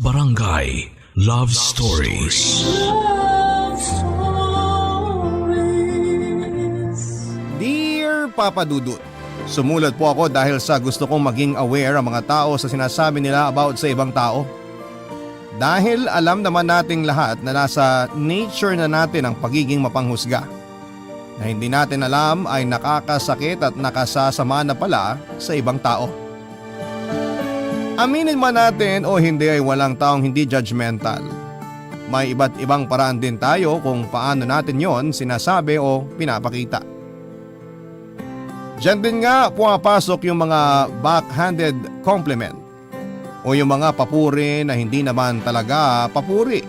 Barangay Love Stories. Love Stories. Dear Papa Dudut, sumulat po ako dahil sa gusto kong maging aware ang mga tao sa sinasabi nila about sa ibang tao. Dahil alam naman nating lahat na nasa nature na natin ang pagiging mapanghusga. Na hindi natin alam ay nakakasakit at nakasasama na pala sa ibang tao. Aminin man natin o hindi ay walang taong hindi judgmental. May iba't ibang paraan din tayo kung paano natin yon sinasabi o pinapakita. Diyan din nga pumapasok yung mga backhanded compliment o yung mga papuri na hindi naman talaga papuri.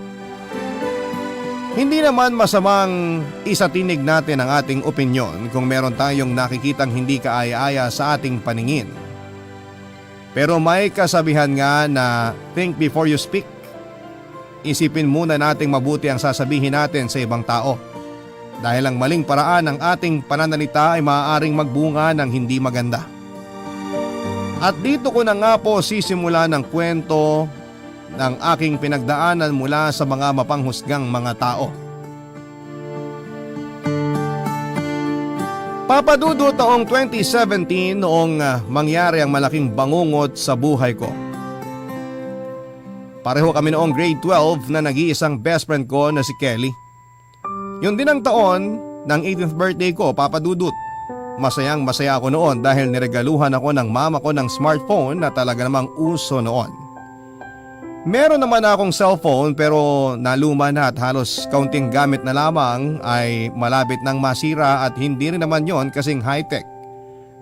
Hindi naman masamang isatinig natin ang ating opinyon kung meron tayong nakikitang hindi kaaya-aya sa ating paningin. Pero may kasabihan nga na think before you speak. Isipin muna nating mabuti ang sasabihin natin sa ibang tao. Dahil ang maling paraan ng ating pananalita ay maaaring magbunga ng hindi maganda. At dito ko na nga po sisimula ng kwento ng aking pinagdaanan mula sa mga mapanghusgang mga tao. Papa Dudu, taong 2017 noong mangyari ang malaking bangungot sa buhay ko. Pareho kami noong grade 12 na nag-iisang best friend ko na si Kelly. Yun din ang taon ng 18th birthday ko, Papa Dudut. Masayang masaya ako noon dahil niregaluhan ako ng mama ko ng smartphone na talaga namang uso noon. Meron naman akong cellphone pero naluma na at halos kaunting gamit na lamang ay malapit nang masira at hindi rin naman yon kasing high-tech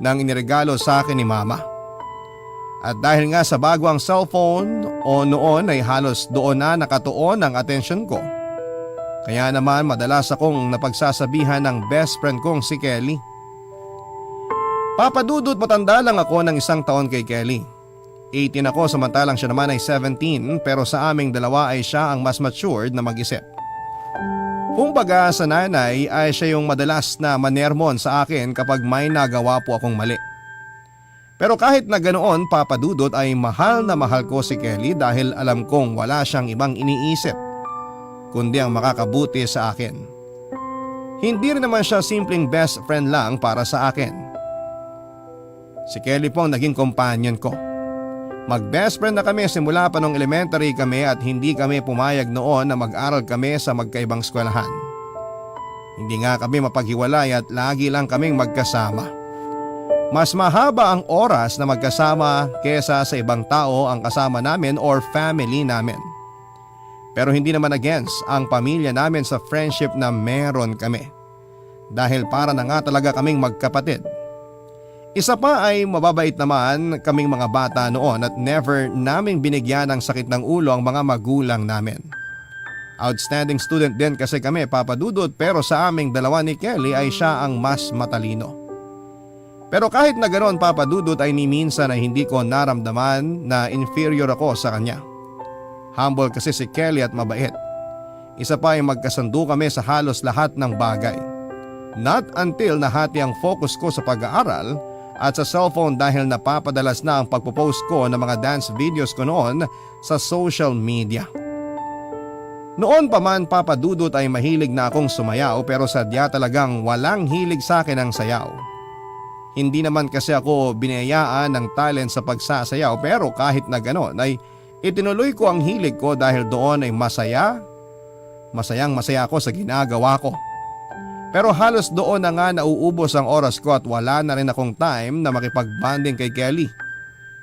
nang iniregalo sa akin ni mama. At dahil nga sa bago ang cellphone o noon ay halos doon na nakatuon ang atensyon ko. Kaya naman madalas akong napagsasabihan ng best friend kong si Kelly. Papa Dudut, matanda lang ako ng 1 taon kay Kelly. 18 ako samantalang siya naman ay 17 pero sa aming dalawa ay siya ang mas matured na mag-isip. Kumbaga sa nanay ay siya yung madalas na manermon sa akin kapag may nagawa po akong mali. Pero kahit na ganoon, Papa Dudut, ay mahal na mahal ko si Kelly dahil alam kong wala siyang ibang iniisip kundi ang makakabuti sa akin. Hindi rin naman siya simpleng best friend lang para sa akin. Si Kelly po ang naging companion ko. Mag-best friend na kami simula pa nung elementary kami at hindi kami pumayag noon na mag-aral kami sa magkaibang eskwelahan. Hindi nga kami mapaghiwalay at lagi lang kaming magkasama. Mas mahaba ang oras na magkasama kesa sa ibang tao ang kasama namin or family namin. Pero hindi naman against ang pamilya namin sa friendship na meron kami. Dahil para na nga talaga kaming magkapatid. Isa pa ay mababait naman kaming mga bata noon at never naming binigyan ng sakit ng ulo ang mga magulang namin. Outstanding student din kasi kami, Papa Dudut, pero sa aming dalawa ni Kelly ay siya ang mas matalino. Pero kahit na ganoon, Papa Dudut, ay ni minsan ay hindi ko naramdaman na inferior ako sa kanya. Humble kasi si Kelly at mabait. Isa pa ay magkasundo kami sa halos lahat ng bagay. Not until nahati ang focus ko sa pag-aaral at sa cellphone dahil napapadalas na ang pagpo-post ko ng mga dance videos ko noon sa social media. Noon pa man, Papa Dudut, ay mahilig na akong sumayaw pero sadya talagang walang hilig sa akin ang sayaw. Hindi naman kasi ako binayaan ng talent sa pagsasayaw pero kahit na gano'n ay itinuloy ko ang hilig ko dahil doon ay masayang masaya ako sa ginagawa ko. Pero halos doon na nga nauubos ang oras ko at wala na rin akong time na makipag-bonding kay Kelly.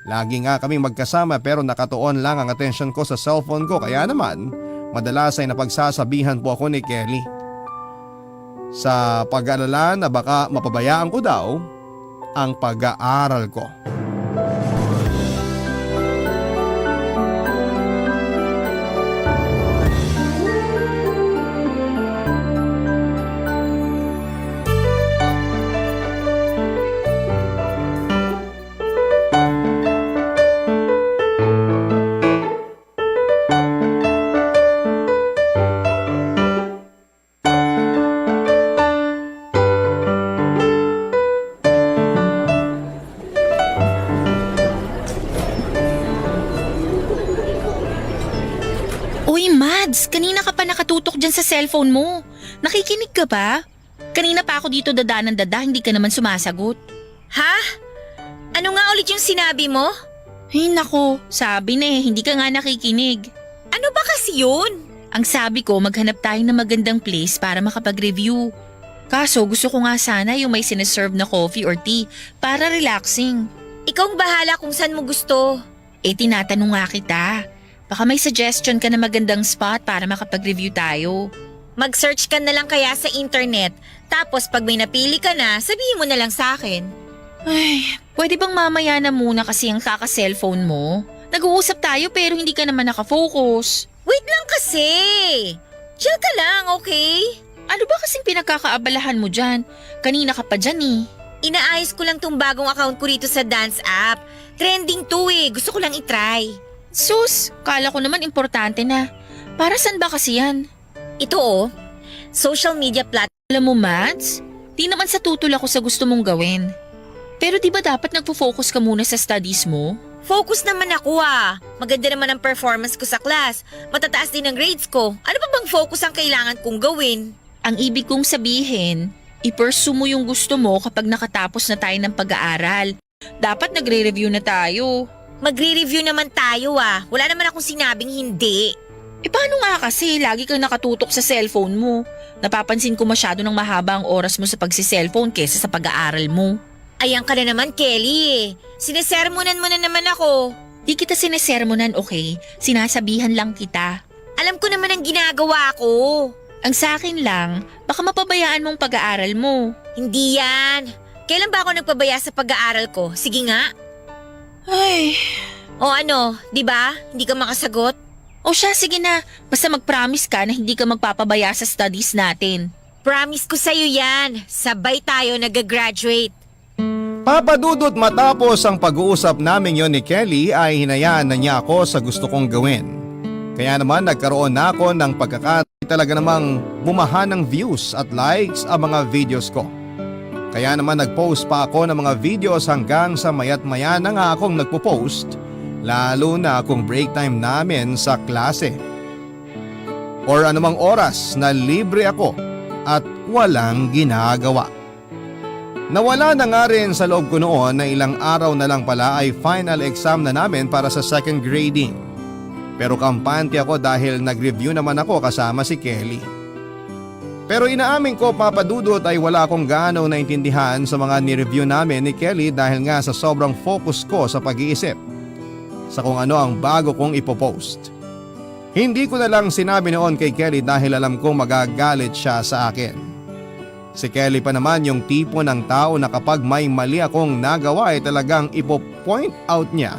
Lagi nga kaming magkasama pero nakatuon lang ang atensyon ko sa cellphone ko kaya naman madalas ay napagsasabihan po ako ni Kelly. Sa pag-aalala na baka mapabayaan ko daw ang pag-aaral ko. Uy, Mads, kanina ka pa nakatutok dyan sa cellphone mo. Nakikinig ka ba? Kanina pa ako dito dada ng dada, hindi ka naman sumasagot. Ha? Ano nga ulit yung sinabi mo? Ay nako, sabi na hindi ka nga nakikinig. Ano ba kasi yun? Ang sabi ko, maghanap tayo ng magandang place para makapag-review. Kaso gusto ko nga sana yung may sineserve na coffee or tea para relaxing. Ikaw ang bahala kung saan mo gusto. Tinatanong nga kita. Baka may suggestion ka na magandang spot para makapag-review tayo. Mag-search ka na lang kaya sa internet. Tapos pag may napili ka na, sabihin mo na lang sa akin. Ay, pwede bang mamaya na muna kasi ang kaka-cellphone mo? Nag-uusap tayo pero hindi ka naman nakafocus. Wait lang kasi. Chill ka lang, okay? Ano ba kasing pinagkakaabalahan mo dyan? Kanina ka pa dyan eh. Inaayos ko lang tong bagong account ko rito sa dance app. Trending to eh. Gusto ko lang itry. Sus, kala ko naman importante na. Para saan ba kasi yan? Ito oh, social media platform. Alam mo, Mads, di naman sa tutol ako sa gusto mong gawin. Pero di ba dapat nagpo-focus ka muna sa studies mo? Focus naman ako ah. Maganda naman ang performance ko sa class. Matataas din ang grades ko. Ano pa bang focus ang kailangan kong gawin? Ang ibig kong sabihin, i-pursue mo yung gusto mo kapag nakatapos na tayo ng pag-aaral. Dapat nagre-review na tayo. Magre-review naman tayo ah. Wala naman akong sinabing hindi. Paano nga kasi lagi kang nakatutok sa cellphone mo? Napapansin ko masyado ng mahaba ang oras mo sa pagsi-cellphone kesa sa pag-aaral mo. Ayan ka na naman, Kelly eh. Sinesermonan mo na naman ako. Di kita sinesermonan, okay? Sinasabihan lang kita. Alam ko naman ang ginagawa ko. Ang sa akin lang, baka mapabayaan mong pag-aaral mo. Hindi yan. Kailan ba ako nagpabaya sa pag-aaral ko? Sige nga. Ay, O ano, di ba? Hindi ka makasagot? o siya, sige na. Basta mag-promise ka na hindi ka magpapabaya sa studies natin. Promise ko sa'yo yan. Sabay tayo nag-graduate. Papadudot matapos ang pag-uusap namin yon ni Kelly ay hinayaan na niya ako sa gusto kong gawin. Kaya naman nagkaroon na ako ng pagkakataon talaga namang bumaha ng views at likes ang mga videos ko. Kaya naman nag-post pa ako ng mga videos hanggang sa mayat maya na nga akong nagpo-post, lalo na kung break time namin sa klase. Or anumang oras na libre ako at walang ginagawa. Nawala na nga rin sa loob ko noon na ilang araw na lang pala ay final exam na namin para sa second grading. Pero kampante ako dahil nag-review naman ako kasama si Kelly. Pero inaamin ko, Papadudot, ay wala akong gaano naintindihan sa mga ni-review namin ni Kelly dahil nga sa sobrang focus ko sa pag-iisip sa kung ano ang bago kong ipopost. Hindi ko na lang sinabi noon kay Kelly dahil alam kong magagalit siya sa akin. Si Kelly pa naman yung tipo ng tao na kapag may mali akong nagawa ay talagang ipo-point out niya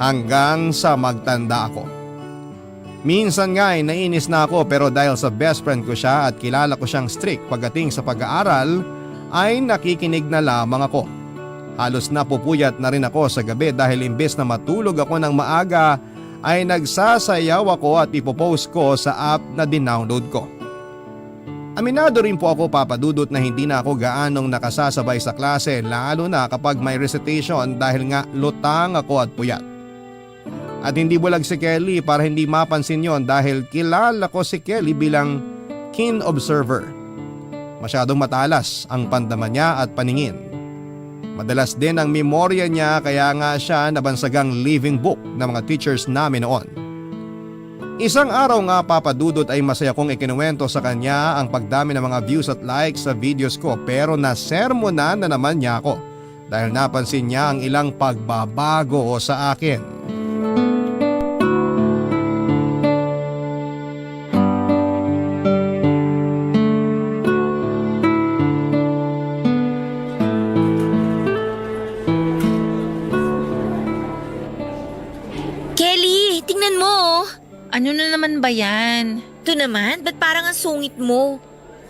hanggang sa magtanda ako. Minsan nga ay nainis na ako pero dahil sa best friend ko siya at kilala ko siyang strict pagdating sa pag-aaral ay nakikinig na lamang ako. Halos napupuyat na rin ako sa gabi dahil imbes na matulog ako ng maaga ay nagsasayaw ako at ipopost ko sa app na dinownload ko. Aminado rin po ako, Papadudot, na hindi na ako gaanong nakasasabay sa klase lalo na kapag may recitation dahil nga lutang ako at puyat. At hindi bulag si Kelly para hindi mapansin yon dahil kilala ko si Kelly bilang keen observer. Masyadong matalas ang pandaman niya at paningin. Madalas din ang memorya niya kaya nga siya nabansagang living book ng mga teachers namin noon. Isang araw nga, Papadudot, ay masaya kong ikinuwento sa kanya ang pagdami ng mga views at likes sa videos ko pero nasermonan na naman niya ako dahil napansin niya ang ilang pagbabago sa akin. Kelly, tingnan mo oh. Ano na naman ba yan? Ito naman, ba't parang ang sungit mo?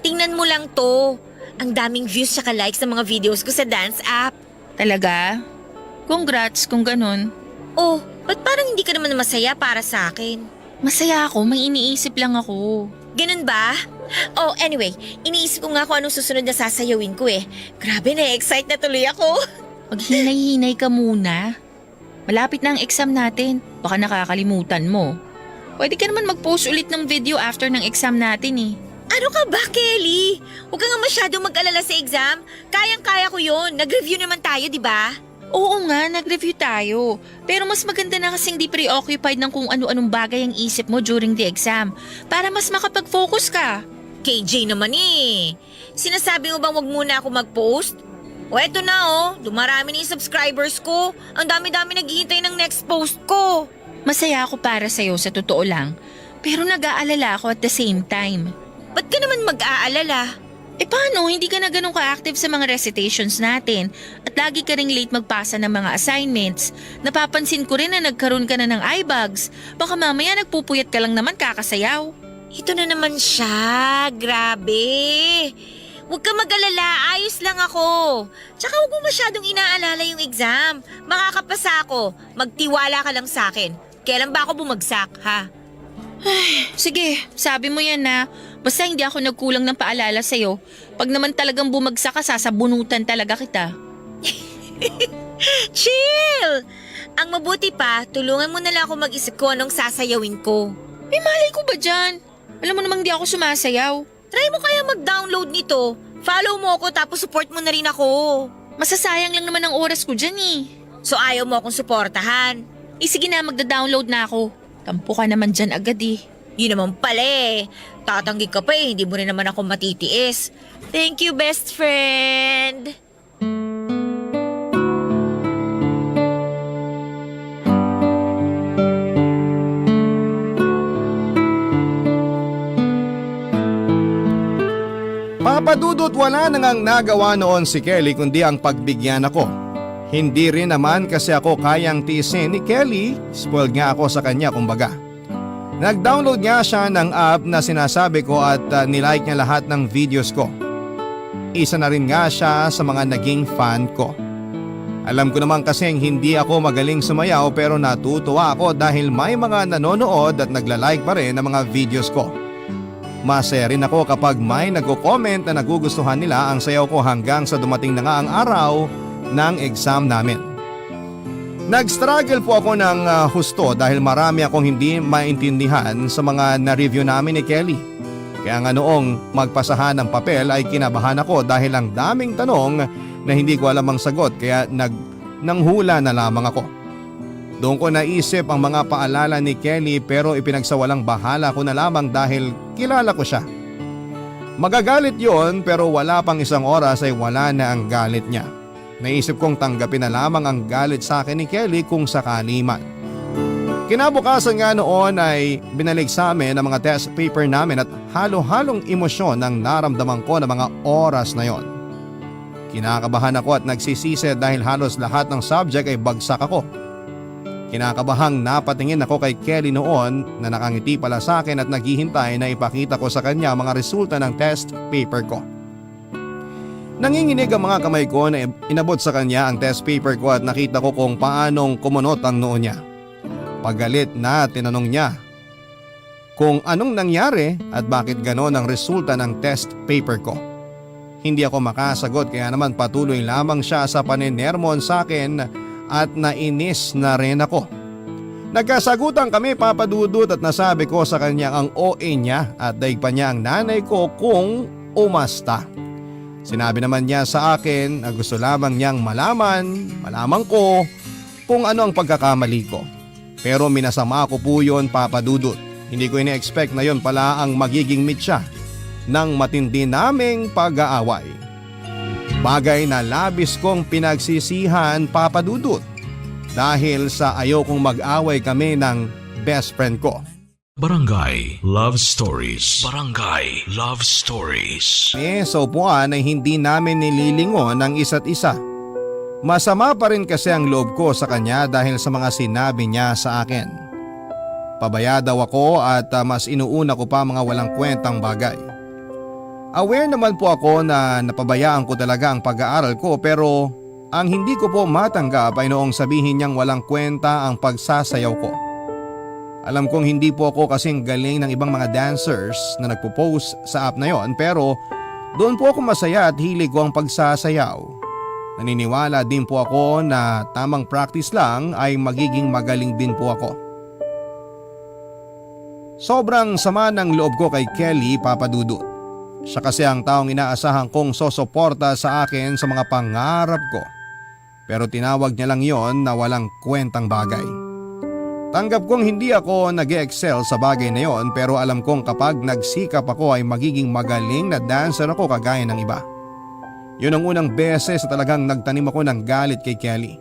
Tingnan mo lang to. Ang daming views tsaka likes ng mga videos ko sa dance app. Talaga? Congrats kung ganun. Oh, ba't parang hindi ka naman masaya para sa akin? Masaya ako, may iniisip lang ako. Ganun ba? Oh, anyway, iniisip ko nga kung anong susunod na sasayawin ko eh. Grabe, na-excite na tuloy ako. Maghinay-hinay ka muna. Malapit na ang exam natin, baka nakakalimutan mo. Pwede ka naman mag-post ulit ng video after ng exam natin eh. Ano ka ba, Kelly? Huwag ka nga masyadong mag-alala sa exam. Kayang-kaya ko yun. Nag-review naman tayo, di ba? Oo nga, nag-review tayo. Pero mas maganda na kasing di preoccupied ng kung ano-anong bagay ang isip mo during the exam para mas makapag-focus ka. KJ naman eh. Sinasabi mo bang wag muna ako mag-post? O eto na oh, dumarami na yung subscribers ko. Ang dami-dami naghihintay ng next post ko. Masaya ako para sa'yo sa totoo lang, pero nag-aalala ako at the same time. Ba't ka naman mag-aalala? Eh paano, hindi ka na ganun ka-active sa mga recitations natin at lagi ka ring late magpasa ng mga assignments. Napapansin ko rin na nagkaroon ka na ng eye bags. Baka mamaya nagpupuyat ka lang naman kakasayaw. Ito na naman siya, grabe. Huwag ka mag-alala, ayos lang ako. Tsaka huwag mo masyadong inaalala yung exam. Makakapasa ako, magtiwala ka lang sa akin. Kailan ba ako bumagsak, ha? Sige, sabi mo yan na. Basta hindi ako nagkulang ng paalala sa'yo. Pag naman talagang bumagsak ka, sasabunutan talaga kita. Chill! Ang mabuti pa, tulungan mo na lang ako mag-isip ko anong sasayawin ko. May malay ko ba dyan? Alam mo namang di ako sumasayaw. Try mo kaya mag-download nito. Follow mo ako tapos support mo na rin ako. Masasayang lang naman ang oras ko dyan eh. So ayaw mo akong suportahan. Sige na, magda-download na ako. Tampo ka naman dyan agad eh. Yun naman pala eh. Tatanggi ka pa eh, hindi mo rin naman ako matitiis. Thank you, best friend. Papadudot, wala nang nagawa noon si Kelly kundi ang pagbigyan ako. Hindi rin naman kasi ako kayang tiisin ni Kelly, spoiled nga ako sa kanya kumbaga. Nag-download nga siya ng app na sinasabi ko at nilike niya lahat ng videos ko. Isa na rin nga siya sa mga naging fan ko. Alam ko naman kasing hindi ako magaling sumayaw pero natutuwa ako dahil may mga nanonood at nagla-like pa rin ng mga videos ko. Masaya rin ako kapag may nagko-comment na nagugustuhan nila ang sayaw ko hanggang sa dumating na nga ang araw ng exam namin. Nag-struggle po ako ng husto dahil marami akong hindi maintindihan sa mga na-review namin ni Kelly. Kaya nga noong magpasahan ng papel ay kinabahan ako dahil ang daming tanong na hindi ko alam ang sagot kaya nanghula na lamang ako. Doon ko naisip ang mga paalala ni Kelly pero ipinagsawalang bahala ko na lamang dahil kilala ko siya. Magagalit yon pero wala pang isang oras ay wala na ang galit niya. Naisip kong tanggapin na lamang ang galit sa akin ni Kelly kung sakali man. Kinabukasan nga noon ay binalik sa amin ang mga test paper namin at halo-halong emosyon ang naramdaman ko na mga oras na yon. Kinakabahan ako at nagsisisi dahil halos lahat ng subject ay bagsak ako. Kinakabahang napatingin ako kay Kelly noon na nakangiti pala sa akin at naghihintay na ipakita ko sa kanya mga resulta ng test paper ko. Nanginginig ang mga kamay ko na inabot sa kanya ang test paper ko at nakita ko kung paanong kumunot ang noo niya. Pagalit na tinanong niya kung anong nangyari at bakit ganon ang resulta ng test paper ko. Hindi ako makasagot kaya naman patuloy lamang siya sa paninermon sa akin at nainis na rin ako. Nagkasagutan kami papadudot at nasabi ko sa kanya ang OA niya at daig pa niya ang nanay ko kung umasta. Sinabi naman niya sa akin na gusto lamang niyang malaman ko kung ano ang pagkakamali ko. Pero minasama ko po yun papadudot. Hindi ko ina-expect na yun pala ang magiging mitya ng matindi naming pag-aaway. Bagay na labis kong pinagsisihan papadudot dahil sa ayaw kong mag-away kami ng best friend ko. Barangay Love Stories. Barangay Love Stories. Sa upuan ay hindi namin nililingon ang isa't isa. Masama pa rin kasi ang loob ko sa kanya dahil sa mga sinabi niya sa akin. Pabaya daw ako at mas inuuna ko pa mga walang kwentang bagay. Aware naman po ako na napabayaan ko talaga ang pag-aaral ko pero ang hindi ko po matanggap ay noong sabihin niyang walang kwenta ang pagsasayaw ko. Alam kong hindi po ako kasing galing ng ibang mga dancers na nagpo-post sa app na yon pero doon po ako masaya at hilig ko ang pagsasayaw. Naniniwala din po ako na tamang practice lang ay magiging magaling din po ako. Sobrang sama ng loob ko kay Kelly, Papa Dudut. Siya kasi ang taong inaasahan kong sosuporta sa akin sa mga pangarap ko. Pero tinawag niya lang yon na walang kwentang bagay. Tanggap kong hindi ako nag-excel sa bagay na yon, pero alam kong kapag nagsikap ako ay magiging magaling na dancer ako kagaya ng iba. Yun ang unang beses na talagang nagtanim ako ng galit kay Kelly.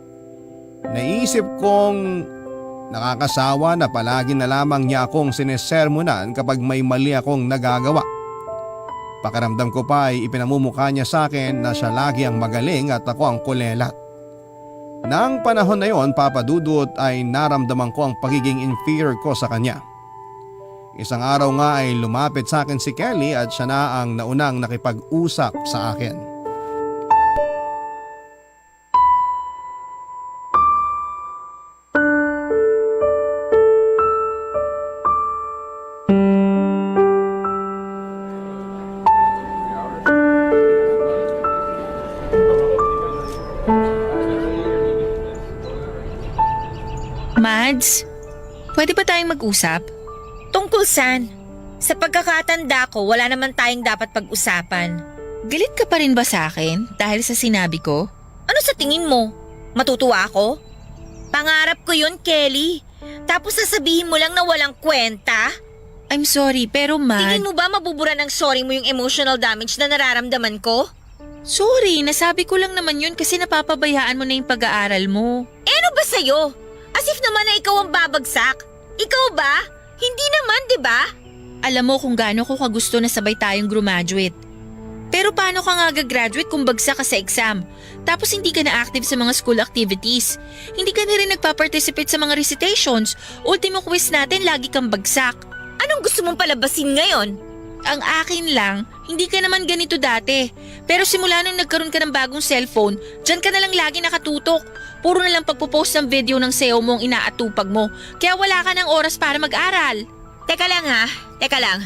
Naisip kong nakakasawa na palagi na lamang niya akong sinesermonan kapag may mali akong nagagawa. Pakiramdam ko pa ay ipinamumukha niya sa akin na siya lagi ang magaling at ako ang kulelat. Nang panahon na yon, Papa Dudut, ay naramdaman ko ang pagiging inferior ko sa kanya. Isang araw nga ay lumapit sa akin si Kelly at siya na ang naunang nakipag-usap sa akin. Mads, pwede ba tayong mag-usap? Tungkol saan? Sa pagkakatanda ko, wala naman tayong dapat pag-usapan. Galit ka pa rin ba sa akin dahil sa sinabi ko? Ano sa tingin mo? Matutuwa ako? Pangarap ko yun, Kelly. Tapos sasabihin mo lang na walang kwenta? I'm sorry, pero Tingin mo ba mabubura ng sorry mo yung emotional damage na nararamdaman ko? Sorry, nasabi ko lang naman yun kasi napapabayaan mo na yung pag-aaral mo. Ano ba sa'yo? As if naman na ikaw ang babagsak. Ikaw ba? Hindi naman, di ba? Alam mo kung gaano ko kagusto na sabay tayong graduate. Pero paano ka nga gagraduate kung bagsak ka sa exam? Tapos hindi ka na active sa mga school activities. Hindi ka na rin nagpa-participate sa mga recitations. Ultimo quiz natin, lagi kang bagsak. Anong gusto mong palabasin ngayon? Ang akin lang, hindi ka naman ganito dati. Pero simula nung nagkaroon ka ng bagong cellphone, dyan ka na lang lagi nakatutok. Puro na lang pagpo-post ng video ng sayaw mo ang inaatupag mo. Kaya wala ka ng oras para mag-aral. Teka lang ha, teka lang.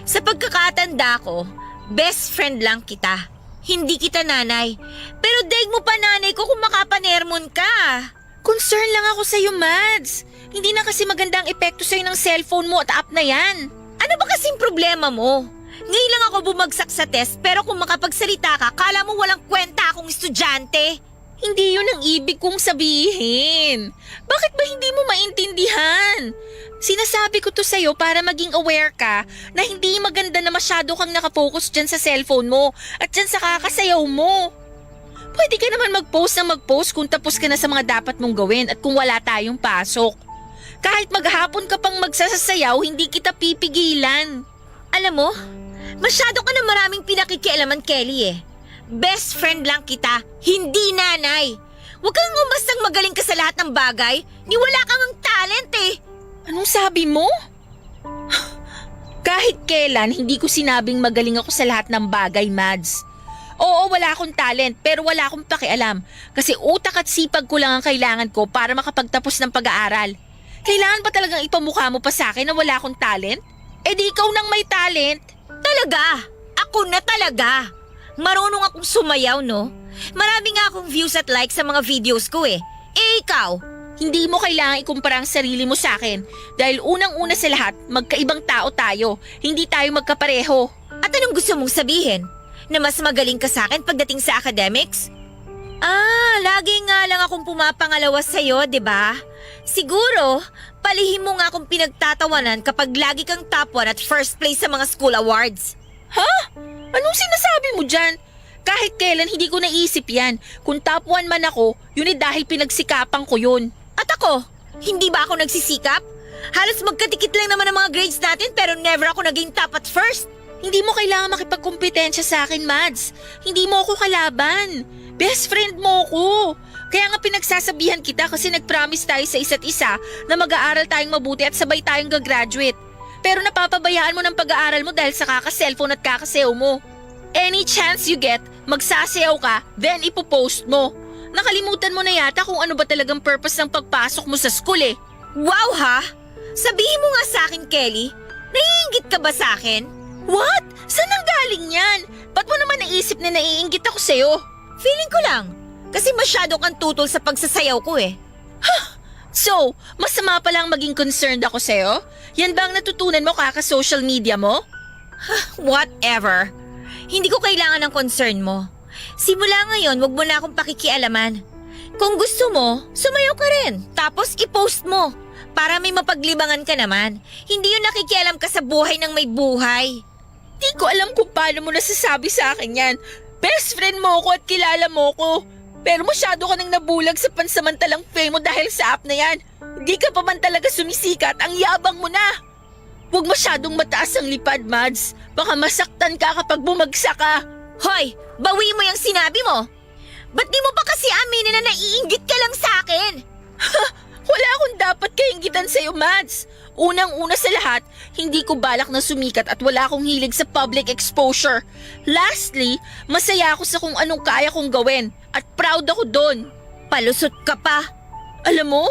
Sa pagkakatanda ko, best friend lang kita. Hindi kita nanay. Pero daig mo pa nanay ko kung makapanermon ka. Concern lang ako sa'yo, Mads. Hindi na kasi magandang epekto sa'yo ng cellphone mo at app na yan. Ano ba kasing problema mo? Ngayon lang ako bumagsak sa test pero kung makapagsalita ka, kala mo walang kwenta akong estudyante. Hindi yun ang ibig kong sabihin. Bakit ba hindi mo maintindihan? Sinasabi ko to sa'yo para maging aware ka na hindi maganda na masyado kang nakafocus dyan sa cellphone mo at dyan sa kakasayaw mo. Pwede ka naman mag-post na mag-post kung tapos ka na sa mga dapat mong gawin at kung wala tayong pasok. Kahit maghapon ka pang magsasayaw, hindi kita pipigilan. Alam mo, masyado ka na maraming pinakikialaman, Kelly eh. Best friend lang kita, hindi nanay. Huwag kang umastang magaling ka sa lahat ng bagay, ni wala kang ang talent eh. Anong sabi mo? Kahit kailan, hindi ko sinabing magaling ako sa lahat ng bagay, Mads. Oo, wala akong talent pero wala akong pakialam kasi utak at sipag ko lang ang kailangan ko para makapagtapos ng pag-aaral. Kailangan ba talagang ipamukha mo pa sa akin na wala akong talent? Eh di ikaw nang may talent. Talaga? Ako na talaga. Marunong akong sumayaw, no? Marami nga akong views at likes sa mga videos ko eh. Eh ikaw? Hindi mo kailangan ikumpara ang sarili mo sa akin dahil unang-una sa lahat, magkaibang tao tayo. Hindi tayo magkapareho. At anong gusto mong sabihin? Na mas magaling ka sa akin pagdating sa academics? Lagi nga lang akong pumapangalawa sa'yo, di ba? Siguro, palihim mo nga akong pinagtatawanan kapag lagi kang top 1 at first place sa mga school awards. Ha? Anong sinasabi mo dyan? Kahit kailan hindi ko naisip yan. Kung top 1 man ako, yun ay dahil pinagsikapan ko yun. At ako, hindi ba ako nagsisikap? Halos magkadikit lang naman ang mga grades natin pero never ako naging top at first. Hindi mo kailangan makipagkompetensya sa akin, Mads. Hindi mo ako kalaban. Best friend mo ko. Kaya nga pinagsasabihan kita kasi nag-promise tayo sa isa't isa na mag-aaral tayong mabuti at sabay tayong gagraduate. Pero napapabayaan mo ng pag-aaral mo dahil sa kaka-cellphone at kakasayaw mo. Any chance you get, magsasayaw ka, then ipopost mo. Nakalimutan mo na yata kung ano ba talagang purpose ng pagpasok mo sa school eh. Wow ha? Sabihin mo nga sa akin, Kelly, naiinggit ka ba sa akin? What? Saan ang galing yan? Ba't mo naman naisip na naiinggit ako sa'yo? Feeling ko lang, kasi masyado kang tutol sa pagsasayaw ko eh. So, masama pa lang maging concerned ako sa'yo? Yan ba ang natutunan mo kaka-social media mo? Whatever. Hindi ko kailangan ng concern mo. Simula ngayon, wag mo na akong pakikialaman. Kung gusto mo, sumayaw ka rin. Tapos i-post mo. Para may mapaglibangan ka naman. Hindi yung nakikialam ka sa buhay ng may buhay. Di ko alam kung paano mo nasasabi sa akin yan. Best friend mo ko at kilala mo ko. Pero masyado ka nang nabulag sa pansamantalang fame mo dahil sa app na yan. Hindi ka pa man talaga sumisikat, ang yabang mo na. Huwag masyadong mataas ang lipad, Mads. Baka masaktan ka kapag bumagsak ka. Hoy, bawi mo yung sinabi mo. Ba't di mo pa kasi aminin na naiinggit ka lang sa akin? Wala akong dapat kainggitan sa'yo, Mads. Unang-una sa lahat, hindi ko balak na sumikat at wala akong hilig sa public exposure. Lastly, masaya ako sa kung anong kaya kong gawin at proud ako doon. Palusot ka pa. Alam mo,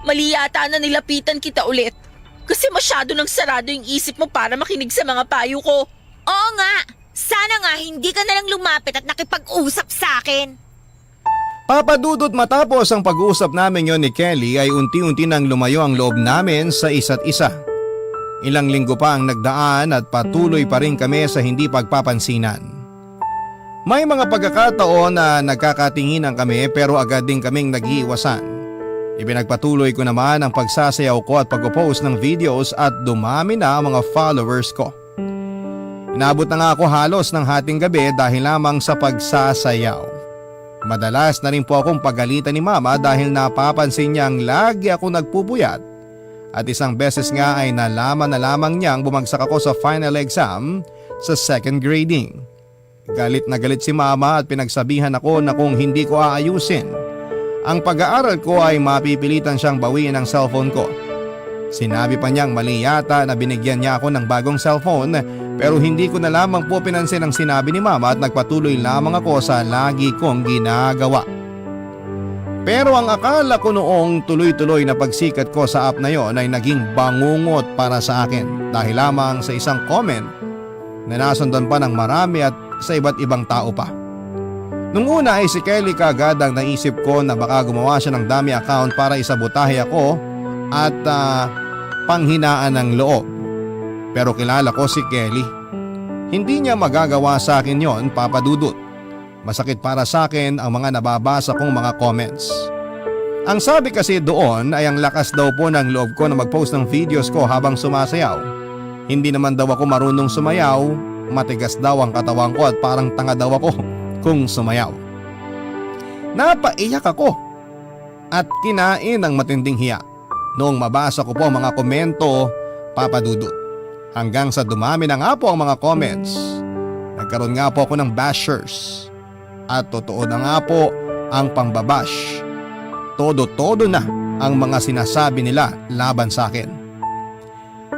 mali yata na nilapitan kita ulit. Kasi masyado nang sarado yung isip mo para makinig sa mga payo ko. Oo nga, sana nga hindi ka na lang lumapit at nakipag-usap sa akin. Papadudot matapos ang pag-uusap namin yon ni Kelly ay unti-unti nang lumayo ang loob namin sa isa't isa. Ilang linggo pa ang nagdaan at patuloy pa rin kami sa hindi pagpapansinan. May mga pagkakataon na nagkakatinginan kami pero agad din kaming nag-iiwasan. Ipinagpatuloy ko naman ang pagsasayaw ko at pag-post ng videos at dumami na ang mga followers ko. Inabot na nga ako halos ng hating gabi dahil lamang sa pagsasayaw. Madalas na rin po akong pagalitan ni mama dahil napapansin niyang lagi ako nagpupuyat at isang beses nga ay nalaman na lamang niyang bumagsak ako sa final exam sa second grading. Galit na galit si mama at pinagsabihan ako na kung hindi ko aayusin ang pag-aaral ko ay mapipilitan siyang bawiin ang cellphone ko. Sinabi pa niyang mali yata na binigyan niya ako ng bagong cellphone pero hindi ko na lamang po pinansin ang sinabi ni mama at nagpatuloy lamang ako sa lagi kong ginagawa. Pero ang akala ko noong tuloy-tuloy na pagsikat ko sa app na yon ay naging bangungot para sa akin dahil lamang sa isang comment na nasundan pa ng marami at sa iba't ibang tao pa. Nung una ay si Kelly kaagad ang naisip ko na baka gumawa siya ng dummy account para isabotahe ako at panghinaan ng loob. Pero kilala ko si Kelly. Hindi niya magagawa sa akin yon, Papa Dudut. Masakit para sa akin ang mga nababasa kong mga comments. Ang sabi kasi doon ay ang lakas daw po ng loob ko na mag-post ng videos ko habang sumasayaw. Hindi naman daw ako marunong sumayaw, matigas daw ang katawan ko at parang tanga daw ako kung sumayaw. Napaiyak ako at kinain ng matinding hiya noong mabasa ko po ang mga komento, Papa Dudut. Hanggang sa dumami na nga po ang mga comments. Nagkaroon nga po ako ng bashers. At totoo na nga po ang pambabash. Todo-todo na ang mga sinasabi nila laban sa akin.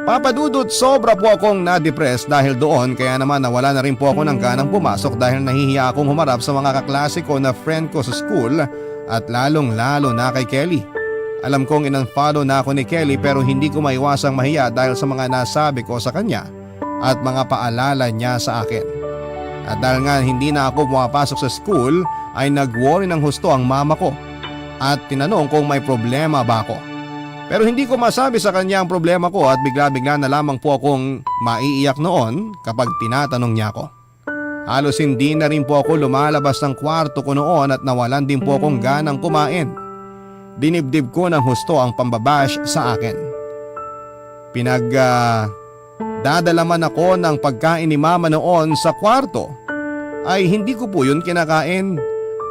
Papa Dudut, sobra po akong na-depress dahil doon kaya naman nawala na rin po ako ng ganang pumasok dahil nahihiya akong humarap sa mga kaklase ko na friend ko sa school at lalong-lalo na kay Kelly. Alam kong in-unfollow na ako ni Kelly pero hindi ko maiwasang mahiya dahil sa mga nasabi ko sa kanya at mga paalala niya sa akin. At dahil nga hindi na ako pumapasok sa school ay nag-worry ng husto ang mama ko at tinanong kung may problema ba ako. Pero hindi ko masabi sa kanya ang problema ko at bigla-bigla na lamang po akong maiiyak noon kapag tinatanong niya ako. Halos hindi na rin po ako lumalabas ng kwarto ko noon at nawalan din po akong ganang kumain. Dinibdib ko ng husto ang pambabash sa akin. Dadalaman ako ng pagkain ni mama noon sa kwarto ay hindi ko po yun kinakain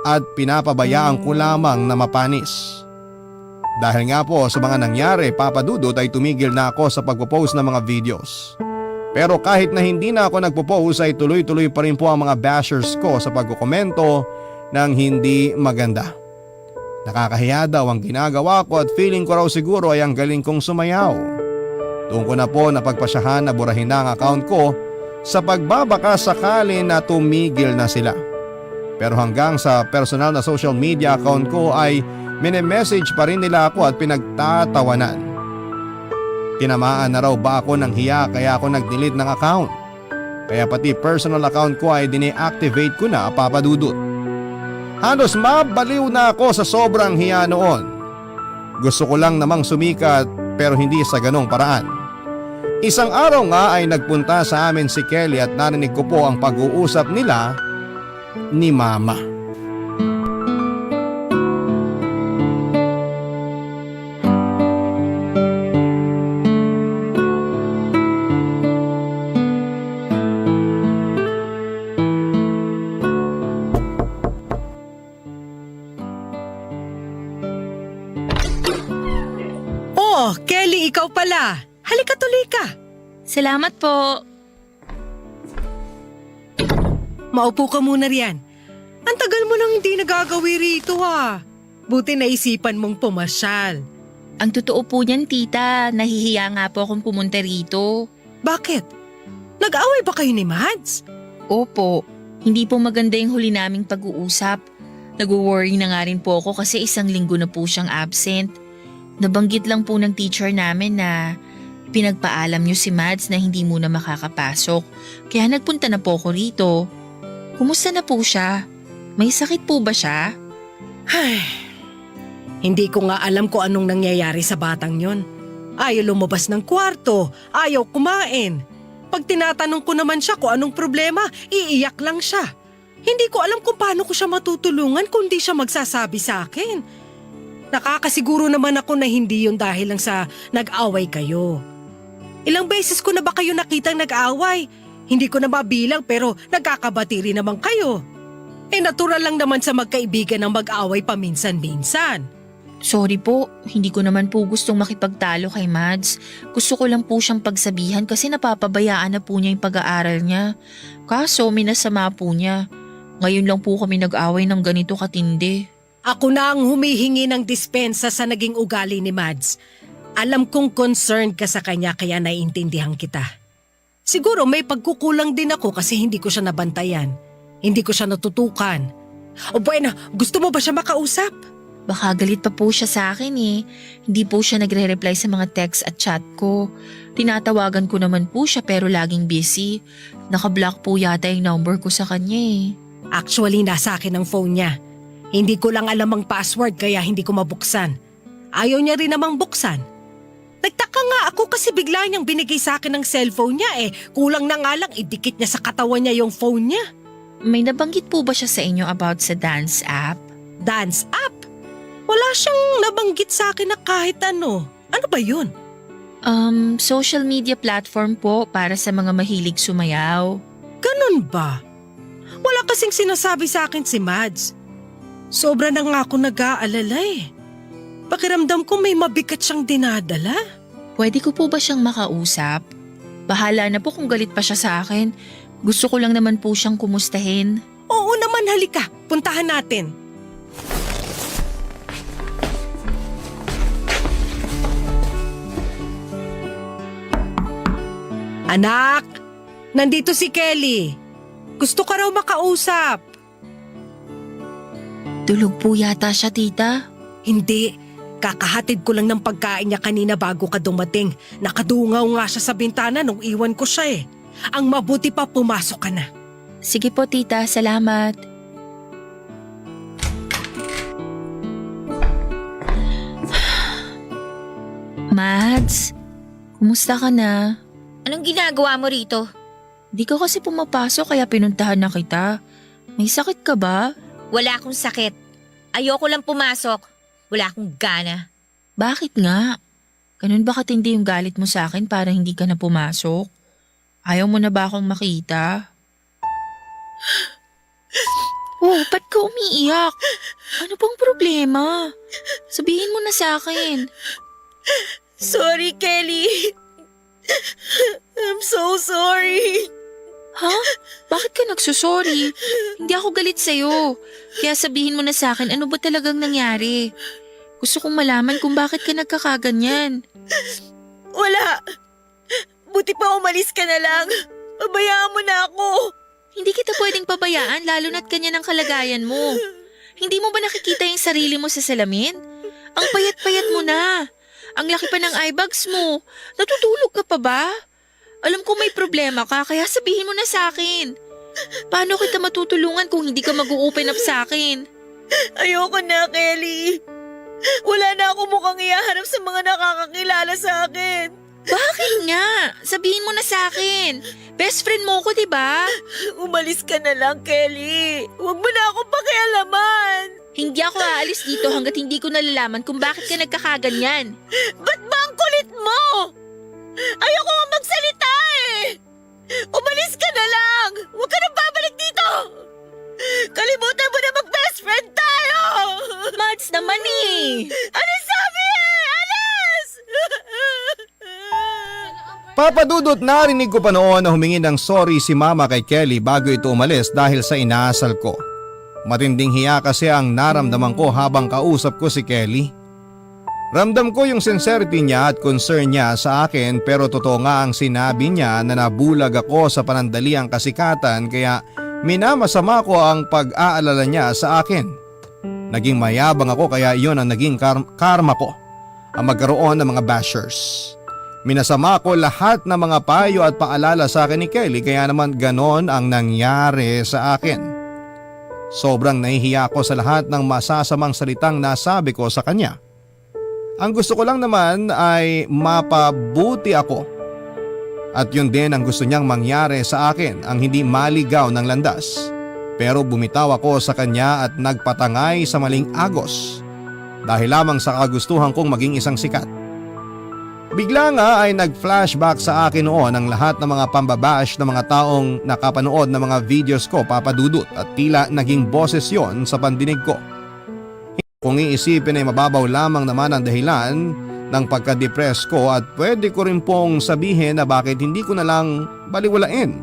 at pinapabayaan ko lamang na mapanis. Dahil nga po sa mga nangyari, Papa Dudut, ay tumigil na ako sa pagpo-post ng mga videos. Pero kahit na hindi na ako nagpo-post ay tuloy-tuloy pa rin po ang mga bashers ko sa pagkukomento ng hindi maganda. Nakakahiya daw ang ginagawa ko at feeling ko raw siguro ay ang galing kong sumayaw. Doon ko na po napagpasyahan na burahin na ang account ko sa pagbabaka sakali na tumigil na sila. Pero hanggang sa personal na social media account ko ay mini-message pa rin nila ako at pinagtatawanan. Tinamaan na raw ba ako ng hiya kaya ako nag-delete ng account. Kaya pati personal account ko ay dine-activate ko na, Papa Dudut. Halos mabaliw na ako sa sobrang hiya noon. Gusto ko lang namang sumikat pero hindi sa ganong paraan. Isang araw nga ay nagpunta sa amin si Kelly at narinig ko po ang pag-uusap nila ni Mama. Oh, Kelly, ikaw pala. Halika tuloy ka. Salamat po. Maupo ka muna riyan. Ang tagal mo nang hindi nagagawi rito Buti naisipan mong pumasyal. Ang totoo po niyan, tita, nahihiya nga po akong pumunta rito. Bakit? Nag-away ba kayo ni Mads? Opo, hindi po maganda yung huli naming pag-uusap. Nag-worry na nga rin po ako kasi 1 linggo na po siyang absent. Nabanggit lang po ng teacher namin na pinagpaalam niyo si Mads na hindi muna makakapasok. Kaya nagpunta na po ako rito. Kumusta na po siya? May sakit po ba siya? Ay, hindi ko nga alam kung anong nangyayari sa batang yon. Ayaw lumabas ng kwarto, ayaw kumain. Pag tinatanong ko naman siya kung anong problema, iiyak lang siya. Hindi ko alam kung paano ko siya matutulungan kung di siya magsasabi sa akin. Nakakasiguro naman ako na hindi yun dahil lang sa nag-away kayo. Ilang beses ko na ba kayo nakitang nag-away? Hindi ko na mabilang pero nagkakabati rin naman kayo. Natural lang naman sa magkaibigan ng mag-away paminsan-minsan. Sorry po, hindi ko naman po gustong makipagtalo kay Mads. Gusto ko lang po siyang pagsabihan kasi napapabayaan na po niya yung pag-aaral niya. Kaso minasama po niya. Ngayon lang po kami nag-away ng ganito katindi. Ako na ang humihingi ng dispensa sa naging ugali ni Mads. Alam kong concerned ka sa kanya kaya naiintindihan kita. Siguro may pagkukulang din ako kasi hindi ko siya nabantayan. Hindi ko siya natutukan. O bueno, gusto mo ba siya makausap? Baka galit pa po siya sa akin eh. Hindi po siya nagre-reply sa mga text at chat ko. Tinatawagan ko naman po siya pero laging busy. Naka-block po yata yung number ko sa kanya eh. Actually, nasa akin ang phone niya. Hindi ko lang alam ang password kaya hindi ko mabuksan. Ayaw niya rin namang buksan. Nagtaka nga ako kasi bigla niyang binigay sa akin ng cellphone niya Kulang na nga lang idikit niya sa katawan niya yung phone niya. May nabanggit po ba siya sa inyo about sa dance app? Dance app? Wala siyang nabanggit sa akin na kahit ano. Ano ba yun? Social media platform po para sa mga mahilig sumayaw. Ganun ba? Wala kasing sinasabi sa akin si Mads. Sobra na nga ako nag-aalala Pakiramdam ko may mabigat siyang dinadala. Pwede ko po ba siyang makausap? Bahala na po kung galit pa siya sa akin. Gusto ko lang naman po siyang kumustahin. Oo naman, halika. Puntahan natin. Anak, nandito si Kelly. Gusto ka raw makausap. Tulog po yata siya, tita. Hindi, kakahatid ko lang ng pagkain niya kanina bago ka dumating. Nakadungaw nga siya sa bintana nung iwan ko siya Ang mabuti pa pumasok ka na. Sige po, tita. Salamat. Mads, kumusta ka na? Anong ginagawa mo rito? Di ka kasi pumapasok kaya pinuntahan na kita. May sakit ka ba? Wala akong sakit. Ayoko lang pumasok. Wala akong gana. Bakit nga? Ganun ba katindi yung galit mo sa akin para hindi ka na pumasok? Ayaw mo na ba akong makita? Oh, ba't ka umiiyak? Ano bang problema? Sabihin mo na sa akin. Sorry, Kelly. I'm so sorry. Ha? Bakit ka nagsusorry? Hindi ako galit sa'yo. Kaya sabihin mo na sa akin ano ba talagang nangyari. Gusto kong malaman kung bakit ka nagkakaganyan. Wala. Buti pa umalis ka na lang. Pabayaan mo na ako. Hindi kita pwedeng pabayaan lalo na't ganyan ang kalagayan mo. Hindi mo ba nakikita yung sarili mo sa salamin? Ang payat-payat mo na. Ang laki pa ng eye bags mo. Natutulog ka pa ba? Alam ko may problema ka kaya sabihin mo na sa akin. Paano kita matutulungan kung hindi ka mag-open up sa akin? Ayoko na, Kelly. Wala na ako mukhang ihaharap sa mga nakakakilala sa akin. Bakit nga? Sabihin mo na sa akin. Best friend mo ko, diba? Umalis ka na lang, Kelly. Huwag mo na akong pakialaman. Hindi ako aalis dito hanggat hindi ko nalalaman kung bakit ka nagkakaganyan. Ba't ba ang kulit mo? Ayoko nga magsalita eh. Umalis ka na lang. Huwag ka na babalik dito. Kalimutan mo na mag-best friend tayo. Mads naman eh. Ano sabi eh? Alis! Papa Dudut, narinig ko pa noon na humingi ng sorry si Mama kay Kelly bago ito umalis dahil sa inaasal ko. Matinding hiya kasi ang naramdaman ko habang kausap ko si Kelly. Ramdam ko yung sincerity niya at concern niya sa akin, pero totoo nga ang sinabi niya na nabulag ako sa panandaliang kasikatan, kaya minamasama ko ang pag-aalala niya sa akin. Naging mayabang ako, kaya iyon ang naging karma ko, ang magkaroon ng mga bashers. Minasama ko lahat ng mga payo at paalala sa akin ni Kelly, kaya naman ganon ang nangyari sa akin. Sobrang nahihiya ako sa lahat ng masasamang salitang nasabi ko sa kanya. Ang gusto ko lang naman ay mapabuti ako. At yun din ang gusto niyang mangyari sa akin, ang hindi maligaw ng landas. Pero bumitaw ako sa kanya at nagpatangay sa maling agos dahil lamang sa kagustuhan kong maging isang sikat. Bigla nga ay nag-flashback sa akin noon ang lahat ng mga pambabash ng mga taong nakapanood ng mga videos ko, Papa Dudut, at tila naging boses yon sa pandinig ko. Kung iisipin ay mababaw lamang naman ang dahilan ng pagka-depress ko, at pwede ko rin pong sabihin na bakit hindi ko na lang baliwalain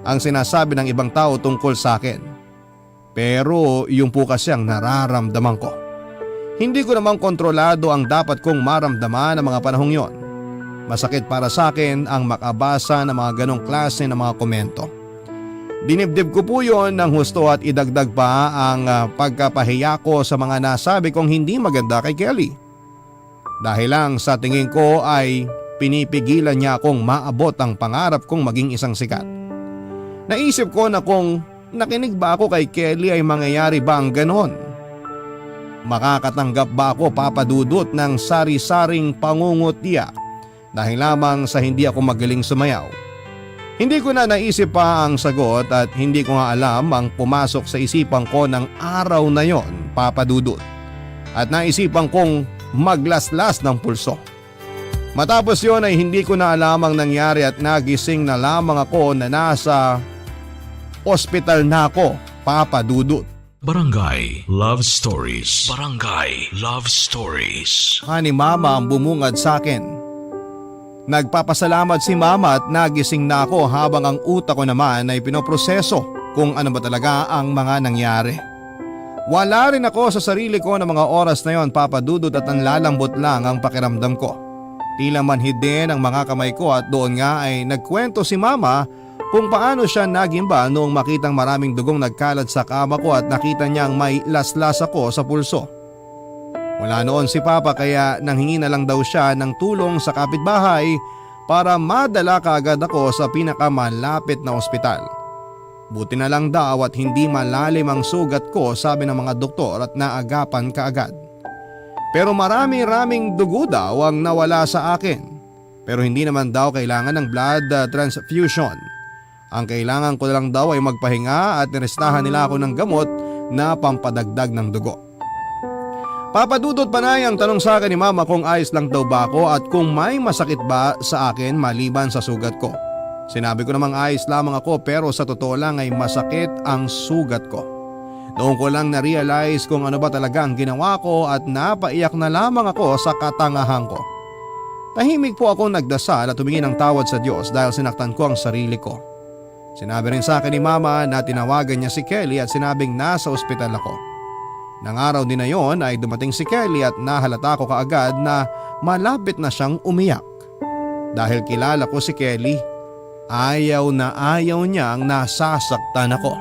ang sinasabi ng ibang tao tungkol sa akin. Pero yung po kasi ang nararamdaman ko. Hindi ko namang kontrolado ang dapat kong maramdaman ng mga panahong yon. Masakit para sa akin ang makabasa ng mga ganong klase ng mga komento. Dinibdib ko po yon ng husto at idagdag pa ang pagkapahiya ko sa mga nasabi kong hindi maganda kay Kelly. Dahil lang sa tingin ko ay pinipigilan niya akong maabot ang pangarap kong maging isang sikat. Naisip ko na kung nakinig ba ako kay Kelly ay mangyayari ba ang ganon? Makakatanggap ba ako, Papa Dudut, ng sari-saring pangungutya dahil lamang sa hindi ako magaling sumayaw? Hindi ko na naisip pa ang sagot at hindi ko nga alam ang pumasok sa isipan ko ng araw na yon, Papa Dudut. At naisipan kong maglaslas ng pulso. Matapos yon ay hindi ko na alam ang nangyari at nagising na lamang ako na nasa ospital na ako, Papa Dudut. Barangay Love Stories. Barangay Love Stories. Ni Mama ang bumungad sa akin. Nagpapasalamat si Mama at nagising na ako habang ang utak ko naman ay pinoproseso kung ano ba talaga ang mga nangyari. Wala rin ako sa sarili ko ng mga oras na yon, Papa Dudut, at ang lalambot lang ang pakiramdam ko. Tila manhid din ang mga kamay ko at doon nga ay nagkwento si Mama kung paano siya nagimba noong makitang maraming dugong nagkalat sa kama ko at nakita niyang may laslas ako sa pulso. Wala noon si Papa, kaya nanghingi na lang daw siya ng tulong sa kapitbahay para madala kaagad ako sa pinakamalapit na ospital. Buti na lang daw at hindi malalim ang sugat ko, sabi ng mga doktor, at naagapan kaagad. Pero marami-raming dugo daw ang nawala sa akin. Pero hindi naman daw kailangan ng blood transfusion. Ang kailangan ko lang daw ay magpahinga at nirestahan nila ako ng gamot na pampadagdag ng dugo. Papa Dudut, panay ang tanong sa akin ni Mama kung ayos lang daw ba ako at kung may masakit ba sa akin maliban sa sugat ko. Sinabi ko namang ayos lamang ako, pero sa totoo lang ay masakit ang sugat ko. Noon ko lang na-realize kung ano ba talaga ang ginawa ko at napaiyak na lamang ako sa katangahan ko. Tahimik po ako nagdasal at humingi ng tawad sa Diyos dahil sinaktan ko ang sarili ko. Sinabi rin sa akin ni Mama na tinawagan niya si Kelly at sinabing nasa ospital ako. Nang araw din na yon ay dumating si Kelly at nahalata ko kaagad na malapit na siyang umiyak. Dahil kilala ko si Kelly, ayaw na ayaw niyang nasasaktan ako.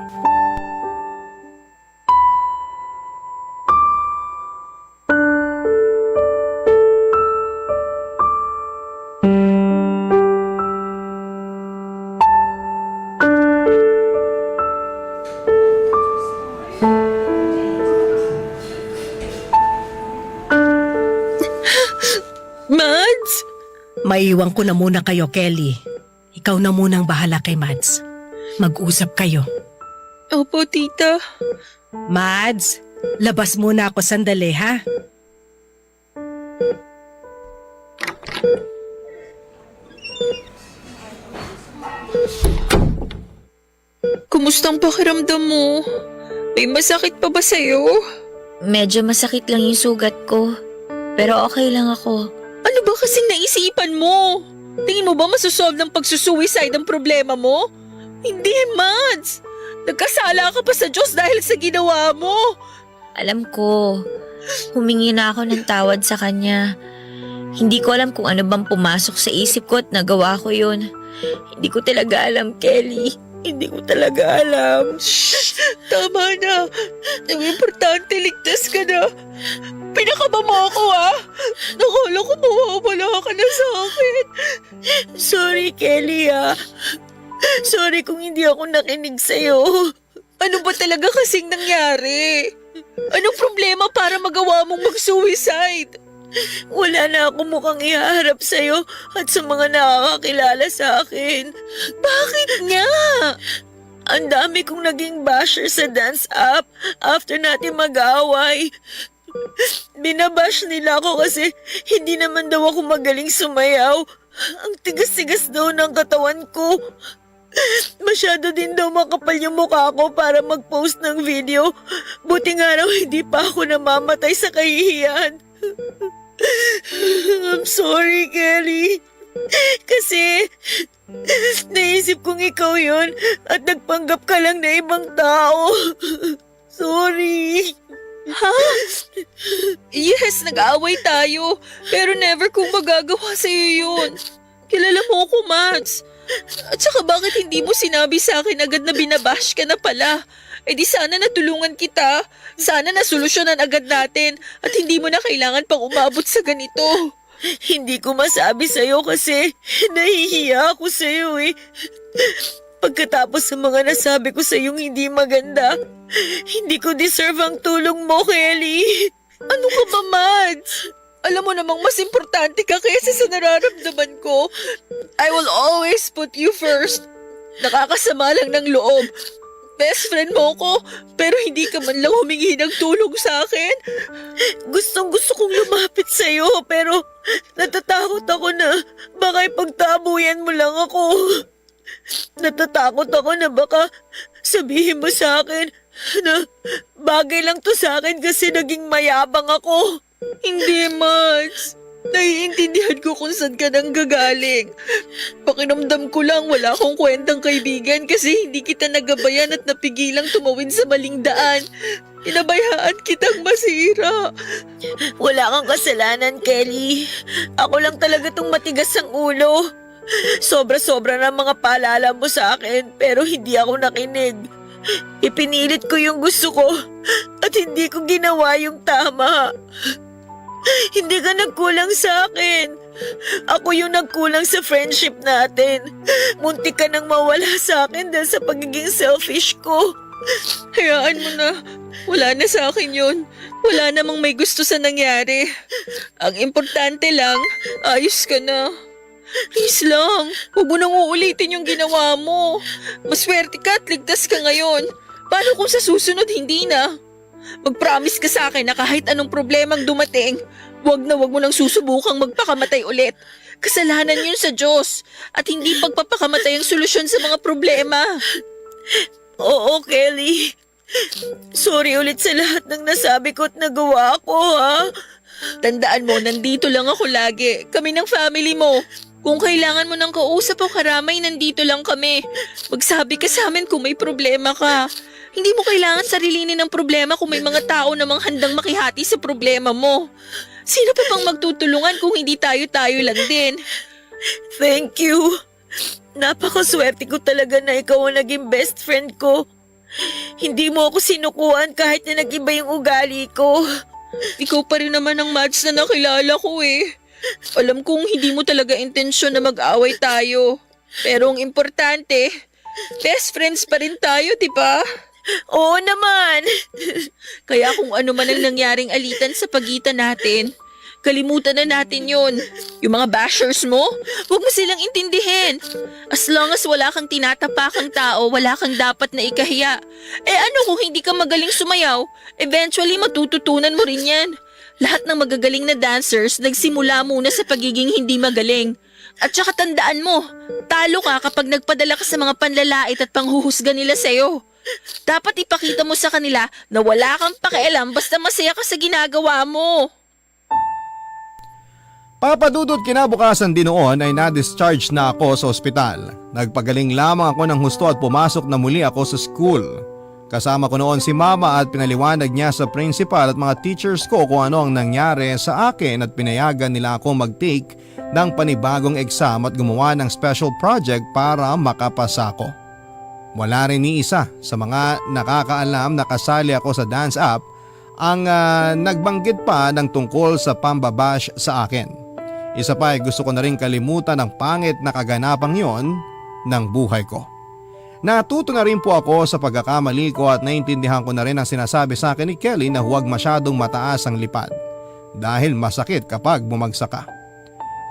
Maiwan ko na muna kayo, Kelly. Ikaw na munang bahala kay Mads. Mag-usap kayo. Opo, tita. Mads, labas muna ako sandali, ha? Kumustang pakiramdam mo? May masakit pa ba sa'yo? Medyo masakit lang yung sugat ko. Pero okay lang ako. Ano ba kasing naisipan mo? Tingin mo ba masusolve ng pagsusuicide ang problema mo? Hindi, Mads. Nagkasala ka pa sa Diyos dahil sa ginawa mo. Alam ko, humingi na ako ng tawad sa kanya. Hindi ko alam kung ano bang pumasok sa isip ko at nagawa ko yun. Hindi ko talaga alam, Kelly. Hindi ko talaga alam. Tama na. Ang importante, ligtas ka na. Pinakaba mo ako, ha? Nakala ko mawawala ka na sa akin. Sorry, Kelly, Sorry kung hindi ako nakinig sa'yo. Ano ba talaga kasing nangyari? Anong problema para magawa mong mag-suicide? Wala na ako mukhang ihaharap sa'yo at sa mga nakakakilala sa akin. Bakit nga? Ang dami kong naging basher sa dance app after natin mag-away. Binabash nila ako kasi hindi naman daw ako magaling sumayaw. Ang tigas-tigas daw ng katawan ko. Masyado din daw makapal yung mukha ko para mag-post ng video. Buti nga raw hindi pa ako namamatay sa kahihiyan. I'm sorry, Kelly. Kasi naisip kong ikaw yun at nagpanggap ka lang na ibang tao. Sorry. Ha? Yes, nag-aaway tayo. Pero never kong magagawa sa'yo yun. Kilala mo ako, Mads. At saka bakit hindi mo sinabi sa akin agad na binabash ka na pala? Eh di sana natulungan kita. Sana nasolusyonan agad natin at hindi mo na kailangan pang umabot sa ganito. Hindi ko masabi sa'yo kasi nahihiya ako sa'yo eh. Pagkatapos sa mga nasabi ko sa'yong hindi maganda, hindi ko deserve ang tulong mo, Kelly. Ano ka ba, Mads? Alam mo namang mas importante ka kaysa sa nararamdaman ko. I will always put you first. Nakakasama lang ng loob. Best friend mo ko, pero hindi ka man lang humingi ng tulong sa akin. Gustong-gusto kong lumapit sa'yo, pero natatakot ako na baka ipagtabuyan mo lang ako. Natatakot ako na baka sabihin mo sa akin na bagay lang to sa akin kasi naging mayabang ako. Hindi, Mads. Naiintindihan ko kung saan ka nang gagaling. Pakiramdam ko lang wala akong kwentang kaibigan kasi hindi kita nagabayan at napigilang tumawid sa maling daan. Inabayaan kitang masira. Wala kang kasalanan, Kelly. Ako lang talaga tong matigas ang ulo. Sobra-sobra na mga paalala mo sa akin pero hindi ako nakinig. Ipinilit ko yung gusto ko at hindi ko ginawa yung tama. Hindi ka nagkulang sa akin. Ako yung nagkulang sa friendship natin. Muntik ka nang mawala sa akin dahil sa pagiging selfish ko. Hayaan mo na. Wala na sa akin yun. Wala namang may gusto sa nangyari. Ang importante lang, ayos ka na. Please lang, huwag mo nang uulitin yung ginawa mo. Maswerte ka at ligtas ka ngayon. Paano kung sa susunod hindi na? Mag-promise ka sa akin na kahit anong problemang dumating, wag mo nang susubukang magpakamatay ulit. Kasalanan yun sa Diyos at hindi pagpapakamatay ang solusyon sa mga problema. Oo, Kelly. Sorry ulit sa lahat ng nasabi ko at nagawa ko, ha? Tandaan mo, nandito lang ako lagi. Kami ng family mo. Kung kailangan mo ng kausap o karamay, nandito lang kami. Magsabi ka sa amin kung may problema ka. Hindi mo kailangan sarilinin ng problema kung may mga tao namang handang makihati sa problema mo. Sino pa bang magtutulungan kung hindi tayo-tayo lang din? Thank you. Napakaswerte ko talaga na ikaw ang naging best friend ko. Hindi mo ako sinukuan kahit na nag-iba yung ugali ko. Ikaw pa rin naman ang Mads na nakilala ko eh. Alam kong hindi mo talaga intensyon na mag-away tayo. Pero ang importante, best friends pa rin tayo, di ba? Oo naman. Kaya kung ano man ang nangyaring alitan sa pagitan natin, Kalimutan na natin yon. Yung mga bashers mo, huwag mo silang intindihin. As long as wala kang tinatapakang tao, wala kang dapat na ikahiya. Ano kung hindi ka magaling sumayaw? Eventually matututunan mo rin yan. Lahat ng magagaling na dancers nagsimula muna sa pagiging hindi magaling. At saka tandaan mo, talo ka kapag nagpadala ka sa mga panlalait at panghuhusga nila sa'yo. Dapat ipakita mo sa kanila na wala kang pakialam basta masaya ka sa ginagawa mo. Papadudot kinabukasan din noon ay na-discharge na ako sa ospital. Nagpagaling lamang ako ng husto at pumasok na muli ako sa school. Kasama ko noon si mama at pinaliwanag niya sa principal at mga teachers ko kung ano ang nangyari sa akin at pinayagan nila ako mag-take ng panibagong exam at gumawa ng special project para makapasa ko. Wala rin ni isa sa mga nakakaalam na kasali ako sa dance app ang nagbanggit pa ng tungkol sa pambabash sa akin. Isa pa ay gusto ko na rin kalimutan ang pangit na kaganapang yon ng buhay ko. Natuto na rin po ako sa pagkakamali ko at naintindihan ko na rin ang sinasabi sa akin ni Kelly na huwag masyadong mataas ang lipad dahil masakit kapag bumagsak ka.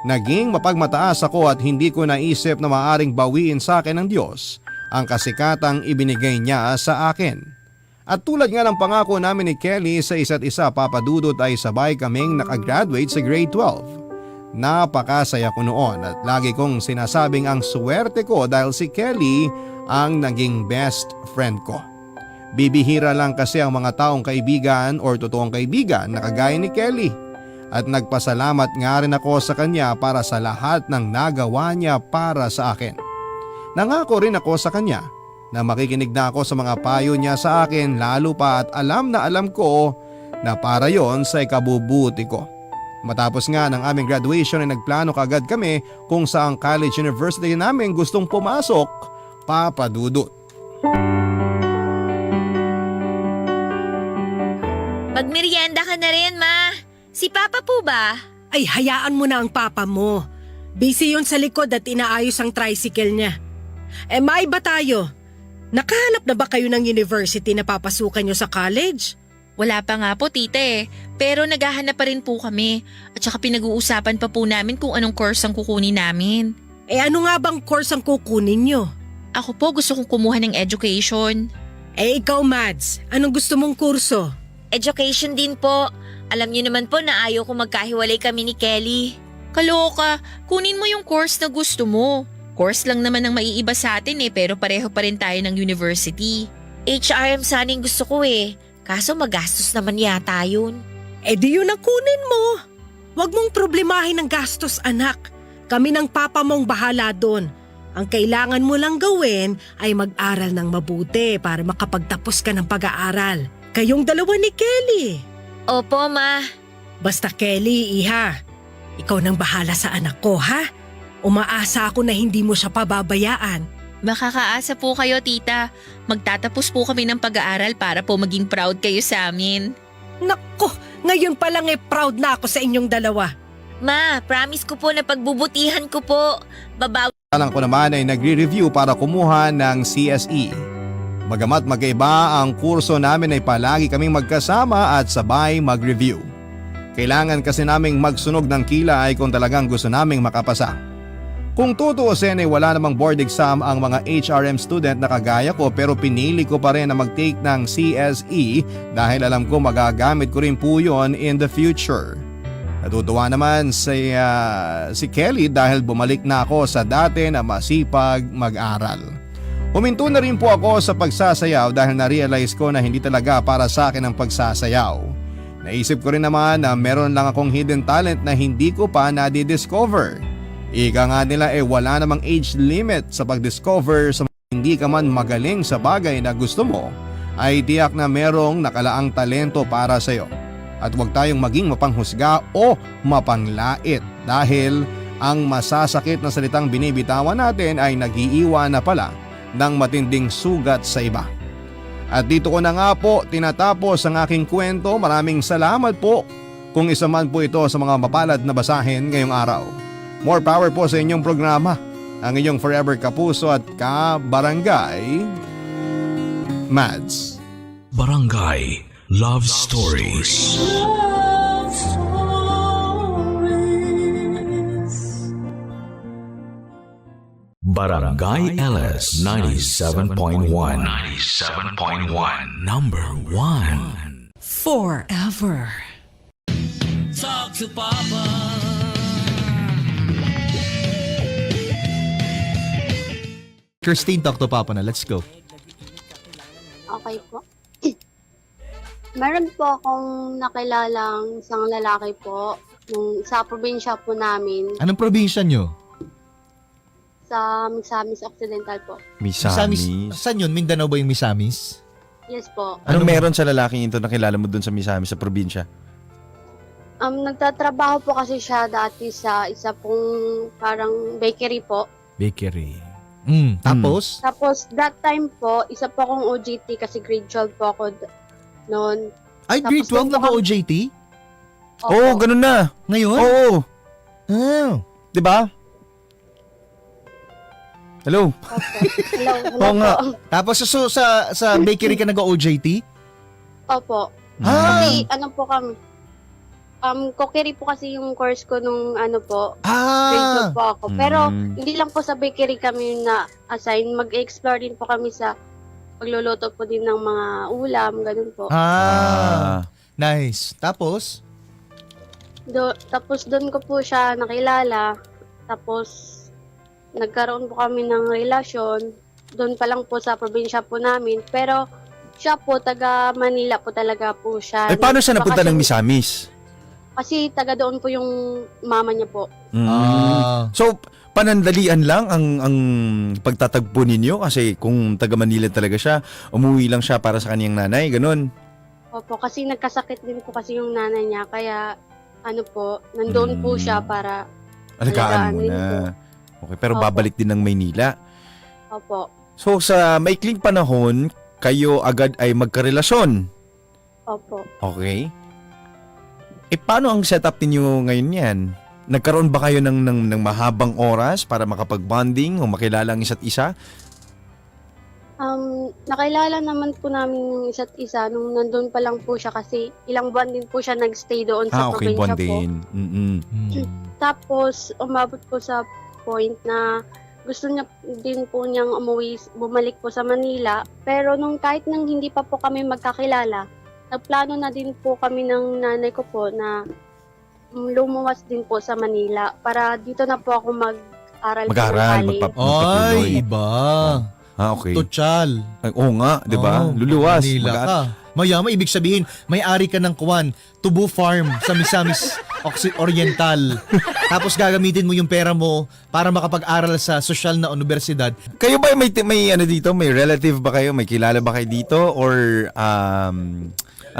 Naging mapagmataas ako at hindi ko naisip na maaaring bawiin sa akin ng Diyos ang kasikatang ibinigay niya sa akin. At tulad nga ng pangako namin ni Kelly sa isa't isa, Papadudot, ay sabay kaming nakagraduate sa grade 12. Napakasaya ko noon at lagi kong sinasabing ang swerte ko dahil si Kelly ang naging best friend ko. Bibihira lang kasi ang mga taong kaibigan o totoong kaibigan na kagaya ni Kelly. At nagpasalamat nga rin ako sa kanya para sa lahat ng nagawa niya para sa akin. Nangako rin ako sa kanya na makikinig na ako sa mga payo niya sa akin, lalo pa at alam na alam ko na para yon sa ikabubuti ko. Matapos nga ng aming graduation ay nagplano kagad kami kung saang college university namin gustong pumasok, Papadudot. Magmerienda ka na rin, Ma. Si Papa po ba? Ay, hayaan mo na ang papa mo. Busy yun sa likod at inaayos ang tricycle niya. May ba tayo? Nakahanap na ba kayo ng university na papasukan nyo sa college? Wala pa nga po, tite. Pero naghahanap pa rin po kami. At saka pinag-uusapan pa po namin kung anong course ang kukunin namin. Ano nga bang course ang kukunin nyo? Ako po gusto kong kumuha ng education. Ikaw, Mads, anong gusto mong kurso? Education din po. Alam niyo naman po na ayaw ko magkahiwalay kami ni Kelly. Kaloka, kunin mo yung course na gusto mo. Course lang naman ang maiiba sa atin pero pareho pa rin tayo ng university. HRM sana yung gusto ko Kaso magastos naman yata yun. Di yun ang kunin mo. Huwag mong problemahin ang gastos, anak. Kami ng papa mong bahala doon. Ang kailangan mo lang gawin ay mag-aral ng mabuti para makapagtapos ka ng pag-aaral. Kayong dalawa ni Kelly. Opo, Ma. Basta Kelly, iha. Ikaw nang bahala sa anak ko, ha? Umaasa ako na hindi mo siya pababayaan. Makakaasa po kayo, tita. Magtatapos po kami ng pag-aaral para po maging proud kayo sa amin. Nako, ngayon pa lang proud na ako sa inyong dalawa. Ma, promise ko po na pagbubutihan ko po. Babawi. Alang ko naman ay nagre-review para kumuha ng CSE. Bagamat magkaiba ang kurso namin ay palagi kaming magkasama at sabay mag-review. Kailangan kasi naming magsunog ng kilay kung talagang gusto naming makapasa. Kung tutuusin ay wala namang board exam ang mga HRM student na kagaya ko, pero pinili ko pa rin na mag-take ng CSE dahil alam ko magagamit ko rin po yun in the future. Natutuwa naman si Kelly dahil bumalik na ako sa dati na masipag mag-aral. Huminto na rin po ako sa pagsasayaw dahil na-realize ko na hindi talaga para sa akin ang pagsasayaw. Naisip ko rin naman na meron lang akong hidden talent na hindi ko pa nadi-discover. Ika nga nila wala namang age limit sa pag-discover. Sa hindi ka man magaling sa bagay na gusto mo, ay tiyak na merong nakalaang talento para sa iyo. At huwag tayong maging mapanghusga o mapanglait dahil ang masasakit na salitang binibitawan natin ay nag-iiwan na pala ng matinding sugat sa iba. At dito ko na nga po tinatapos ang aking kwento. Maraming salamat po kung isa man po ito sa mga mapalad na basahin ngayong araw. More power po sa inyong programa, ang inyong forever kapuso at ka-barangay, Mads. Barangay Love Stories. Love Stories. Barangay LS 97.1. 97.1. Number 1. Forever. Christine, talk to Papa na. Let's go. Okay po. Meron po akong nakilalang isang lalaki po sa probinsya po namin Anong probinsya nyo? sa Misamis Occidental po. Misamis. Saan yun? Mindanao ba yung Misamis? Yes po. Anong Ano- meron sa lalaking ito na kilala mo dun sa Misamis sa probinsya? Nagtatrabaho po kasi siya dati sa isa pong parang bakery po. Bakery. Tapos? Tapos that time po, isa po akong OJT kasi grade 12 po ako noon. Ay, grade 12 na ba OJT? Oo, ganun na. Ngayon? Oo. Oh. 'Di ba? Hello. Hello, hello Oo nga. po. Tapos sa bakery ka nag-OJT? Opo. Ah! Kasi ano po kami, cookery po kasi yung course ko nung ano po, grade 12 po ako. Pero hindi lang po sa bakery kami na-assign, mag-explore din po kami sa pagluluto po din ng mga ulam, ganun po. Nice. Tapos? Tapos doon ko po siya nakilala, tapos nagkaroon po kami ng relasyon, doon pa lang po sa probinsya po namin, pero siya po, taga Manila po talaga po siya. Ay, paano siya napunta ng Misamis? Kasi taga doon po yung mama niya po. So, panandalian lang ang pagtatagpo ninyo kasi kung taga Manila talaga siya, umuwi lang siya para sa kaniyang nanay, ganun. Opo, kasi nagkasakit din po kasi yung nanay niya, kaya ano po, nandoon po siya para Alagaan mo din na. po. Okay, pero Opo. babalik din ng Maynila. Opo. So, sa maikling panahon, kayo agad ay magkarelasyon. Opo. Okay. Paano ang setup ninyo ngayon yan? Nagkaroon ba kayo ng mahabang oras para makapag-bonding o makilala ang isa't isa? Nakilala naman po namin yung isa't isa nung nandun pa lang po siya kasi ilang buwan din po siya nagstay doon sa Okay, probinsya po. bonding. Tapos, umabot po sa point na gusto niya din po niyang bumalik po sa Manila. Pero nung kahit nang hindi pa po kami magkakilala, nagplano na din po kami ng nanay ko po na lumuwas din po sa Manila para dito na po ako mag-aral Mag-aral, po ng college. Ay, iba. Okay. Total. Ay, oo nga, di ba? Oh, Luluwas. Manila ka. Mayama, ibig sabihin, may-ari ka ng kuwan, Tubu Farm sa Misamis Oriental. Tapos gagamitin mo yung pera mo para makapag-aral sa sosyal na universidad. Kayo ba may ano dito? May relative ba kayo? May kilala ba kayo dito? Or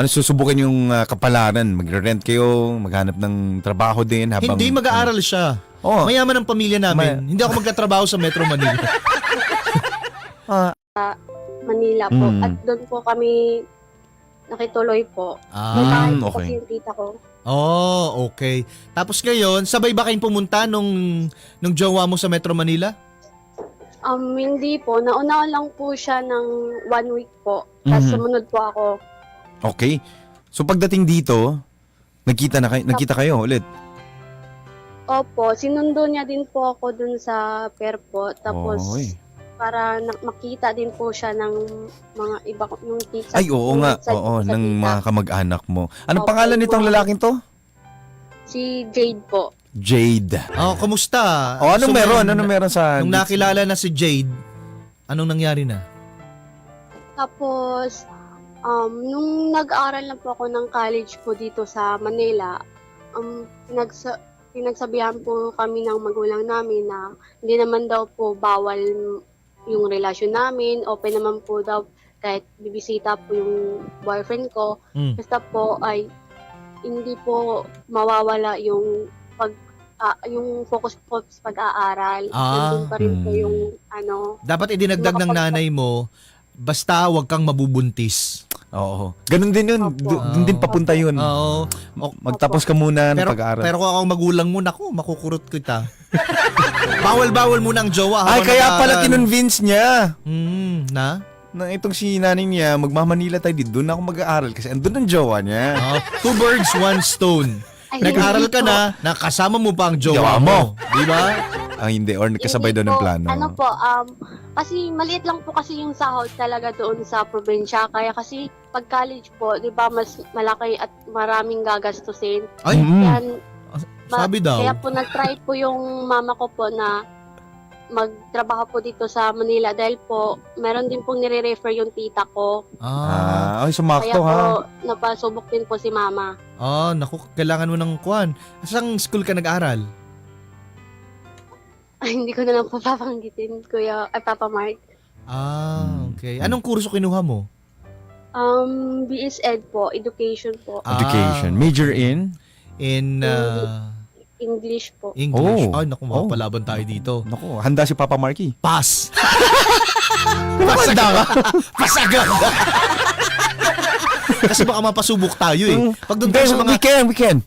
susubukan yung kapalaran? Magre-rent kayo? Maghanap ng trabaho din? Habang, Hindi mag-aaral siya. Oo. Mayaman ang pamilya namin. Hindi ako magtatrabaho sa Metro Manila. Manila po. At doon po kami nakituloy po. May bahay po okay. kasi yung tita ko. Oh, okay. Tapos ngayon, sabay ba kayong pumunta nung jowa mo sa Metro Manila? Hindi po. Nauna lang po siya ng 1 week po. Tapos sumunod po ako. Okay. So pagdating dito, nagkita kayo ulit? Opo, sinundo niya din po ako dun sa Perpo. Tapos Oy. para makita din po siya ng mga iba yung tita. Ay, oo nga. Oo, ng mga kamag-anak mo. Anong pangalan nitong lalaking to? Si Jade po. Jade. Oh, kumusta? O, anong So, meron? Anong meron sa... Nung nakilala na si Jade, anong nangyari na? Tapos, nung nag-aaral na po ako ng college po dito sa Manila, pinagsabihan po kami ng magulang namin na hindi naman daw po bawal yung relasyon namin, open naman po daw kahit bibisita po yung boyfriend ko. Basta po ay hindi po mawawala yung yung focus po sa pag-aaral. Nandun pa rin po yung Dapat idinagdag ng nanay mo, basta wag kang mabubuntis. Oo. Ganun din yun. Opo. Doon din papunta yun. Oo. Magtapos ka muna ng pag-aaral. Pero kung ako magulang mo, naku, makukurot kita. Bawal muna ang jowa. Ay, habang kaya pala nag-aaral. kinonvince niya. Na? Na itong si nanay niya, magmamanila tayo dito. Doon ako mag-aaral kasi andun ang jowa niya. Oh, 2 birds, 1 stone. Ay, Nag-aral hindi ka po. na, nakasama mo pa ang jowa Jowa mo. mo. Di ba? Hindi, or nagkasabay Hindi doon ng po. plano. Ano po, kasi maliit lang po kasi yung sahod talaga doon sa probinsya. Kaya kasi pag college po, di ba, mas malaki at maraming gagastusin. Ay, Kaya, sabi daw. Kaya po nag-try po yung mama ko po na magtrabaho po dito sa Manila dahil po meron din pong nire-refer yung tita ko. Ay, Kaya sumakto po ha. napasubok din po si mama. Naku, kailangan mo ng kwan. Saan school ka nag-aral? Ay, hindi ko na lang po papanggitin, Papa Mark. Okay. Anong kurso kinuha mo? BS Ed po, education po, Education. Major in? In English po. English. Oh. Ay, naku, mapapalaban tayo dito. Naku, handa si Papa Marky. Pass! Pasaga ka? Pasaga ka? Kasi baka mapasubok tayo eh. Pag doon tayo sa mga... We can.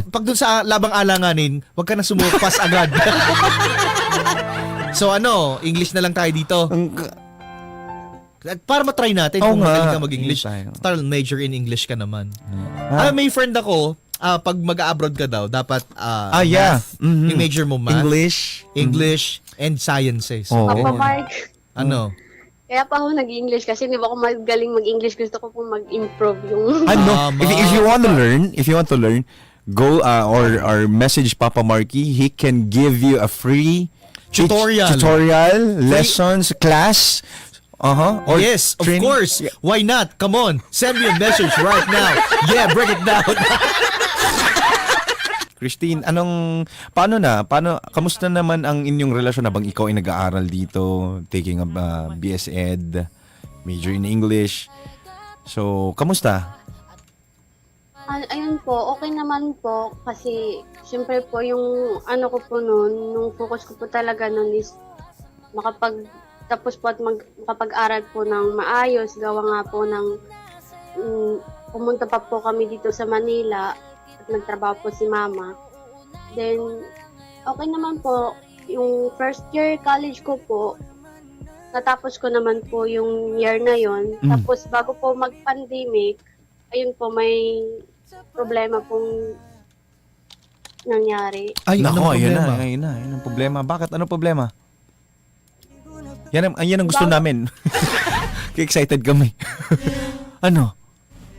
Pag doon sa labang alanganin, wag ka na sumupas agad. So English na lang tayo dito. Para matry natin Oo kung nga. magaling ka mag-English. Tayo. Total major in English ka naman. Ah. May friend ako, pag mag-abroad ka daw, dapat Yeah. math. Yung major mo math, English. and sciences. Oo. Papa Mark, Ano? kaya pa ako nag-English kasi hindi ba ako magaling mag-English. Gusto ko pong mag-improve yung... If you want to learn, go or message Papa Marky. He can give you a free tutorial, lessons, class. Or Yes, of training. course. Why not? Come on. Send me a message right now. Yeah, break it down. Christine, kamusta naman ang inyong relasyon habang ikaw ay nag-aaral dito, taking a BS Ed, major in English. So, kamusta? Ayun po, okay naman po kasi syempre po yung ano ko po noon, nung focus ko po talaga noon is makapagtapos po at makapag-aral po ng maayos, gawa nga po ng pumunta pa po kami dito sa Manila at nagtrabaho po si mama. Then, okay naman po, yung first year college ko po, natapos ko naman po yung year na yon. Tapos bago po mag-pandemic, ayun po, may problema pong nangyari. Ay, Nako, anong ayun problema? na. Ayun ang problema. Bakit? Anong problema? Yan ang gusto namin. Kaya excited kami. Ano?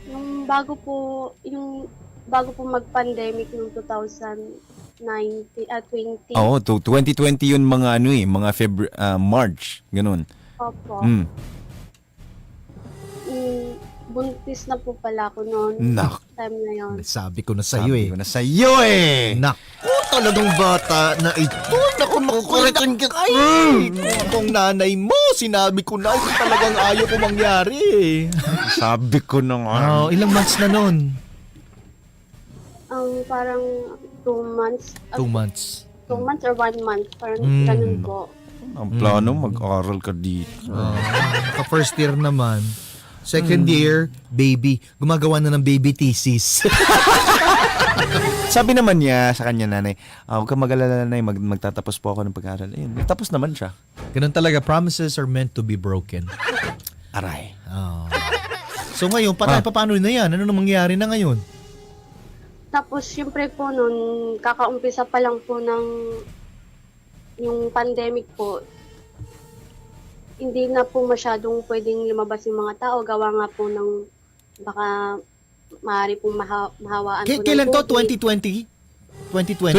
Yung bago po mag-pandemic noong 2020. Oo, 2020 yun mga mga March, ganun. Opo. Buntis na po pala ako noon. Nak. Time na yon. Sabi ko na sa'yo Sabi ko na sa'yo eh. Naku, talagang bata na ito. Naku, makukulitan ka. Ay, kung nanay mo, sinabi ko na, talagang ayaw ko mangyari. Sabi ko na nga. Ilang months na nun? Parang 2 months. 2 months. 2 months or 1 month. Parang ganun po. Ang plano, mag-aral ka dito. Naka first year naman. Second year, baby. Gumagawa na ng baby thesis. Sabi naman niya sa kanya nanay, huwag kang mag-alala nanay, magtatapos po ako ng pag-aaral. Ayun, tapos naman siya. Ganun talaga, promises are meant to be broken. Aray. So ngayon, paano na yan? Ano na mangyayari na ngayon? Tapos, syempre po nun, kakaumpisa pa lang po ng yung pandemic po, hindi na po masyadong pwedeng lumabas yung mga tao. Gawa nga po ng baka maaari pong mahawaan po ng Kailan to? COVID. 2020? 2020.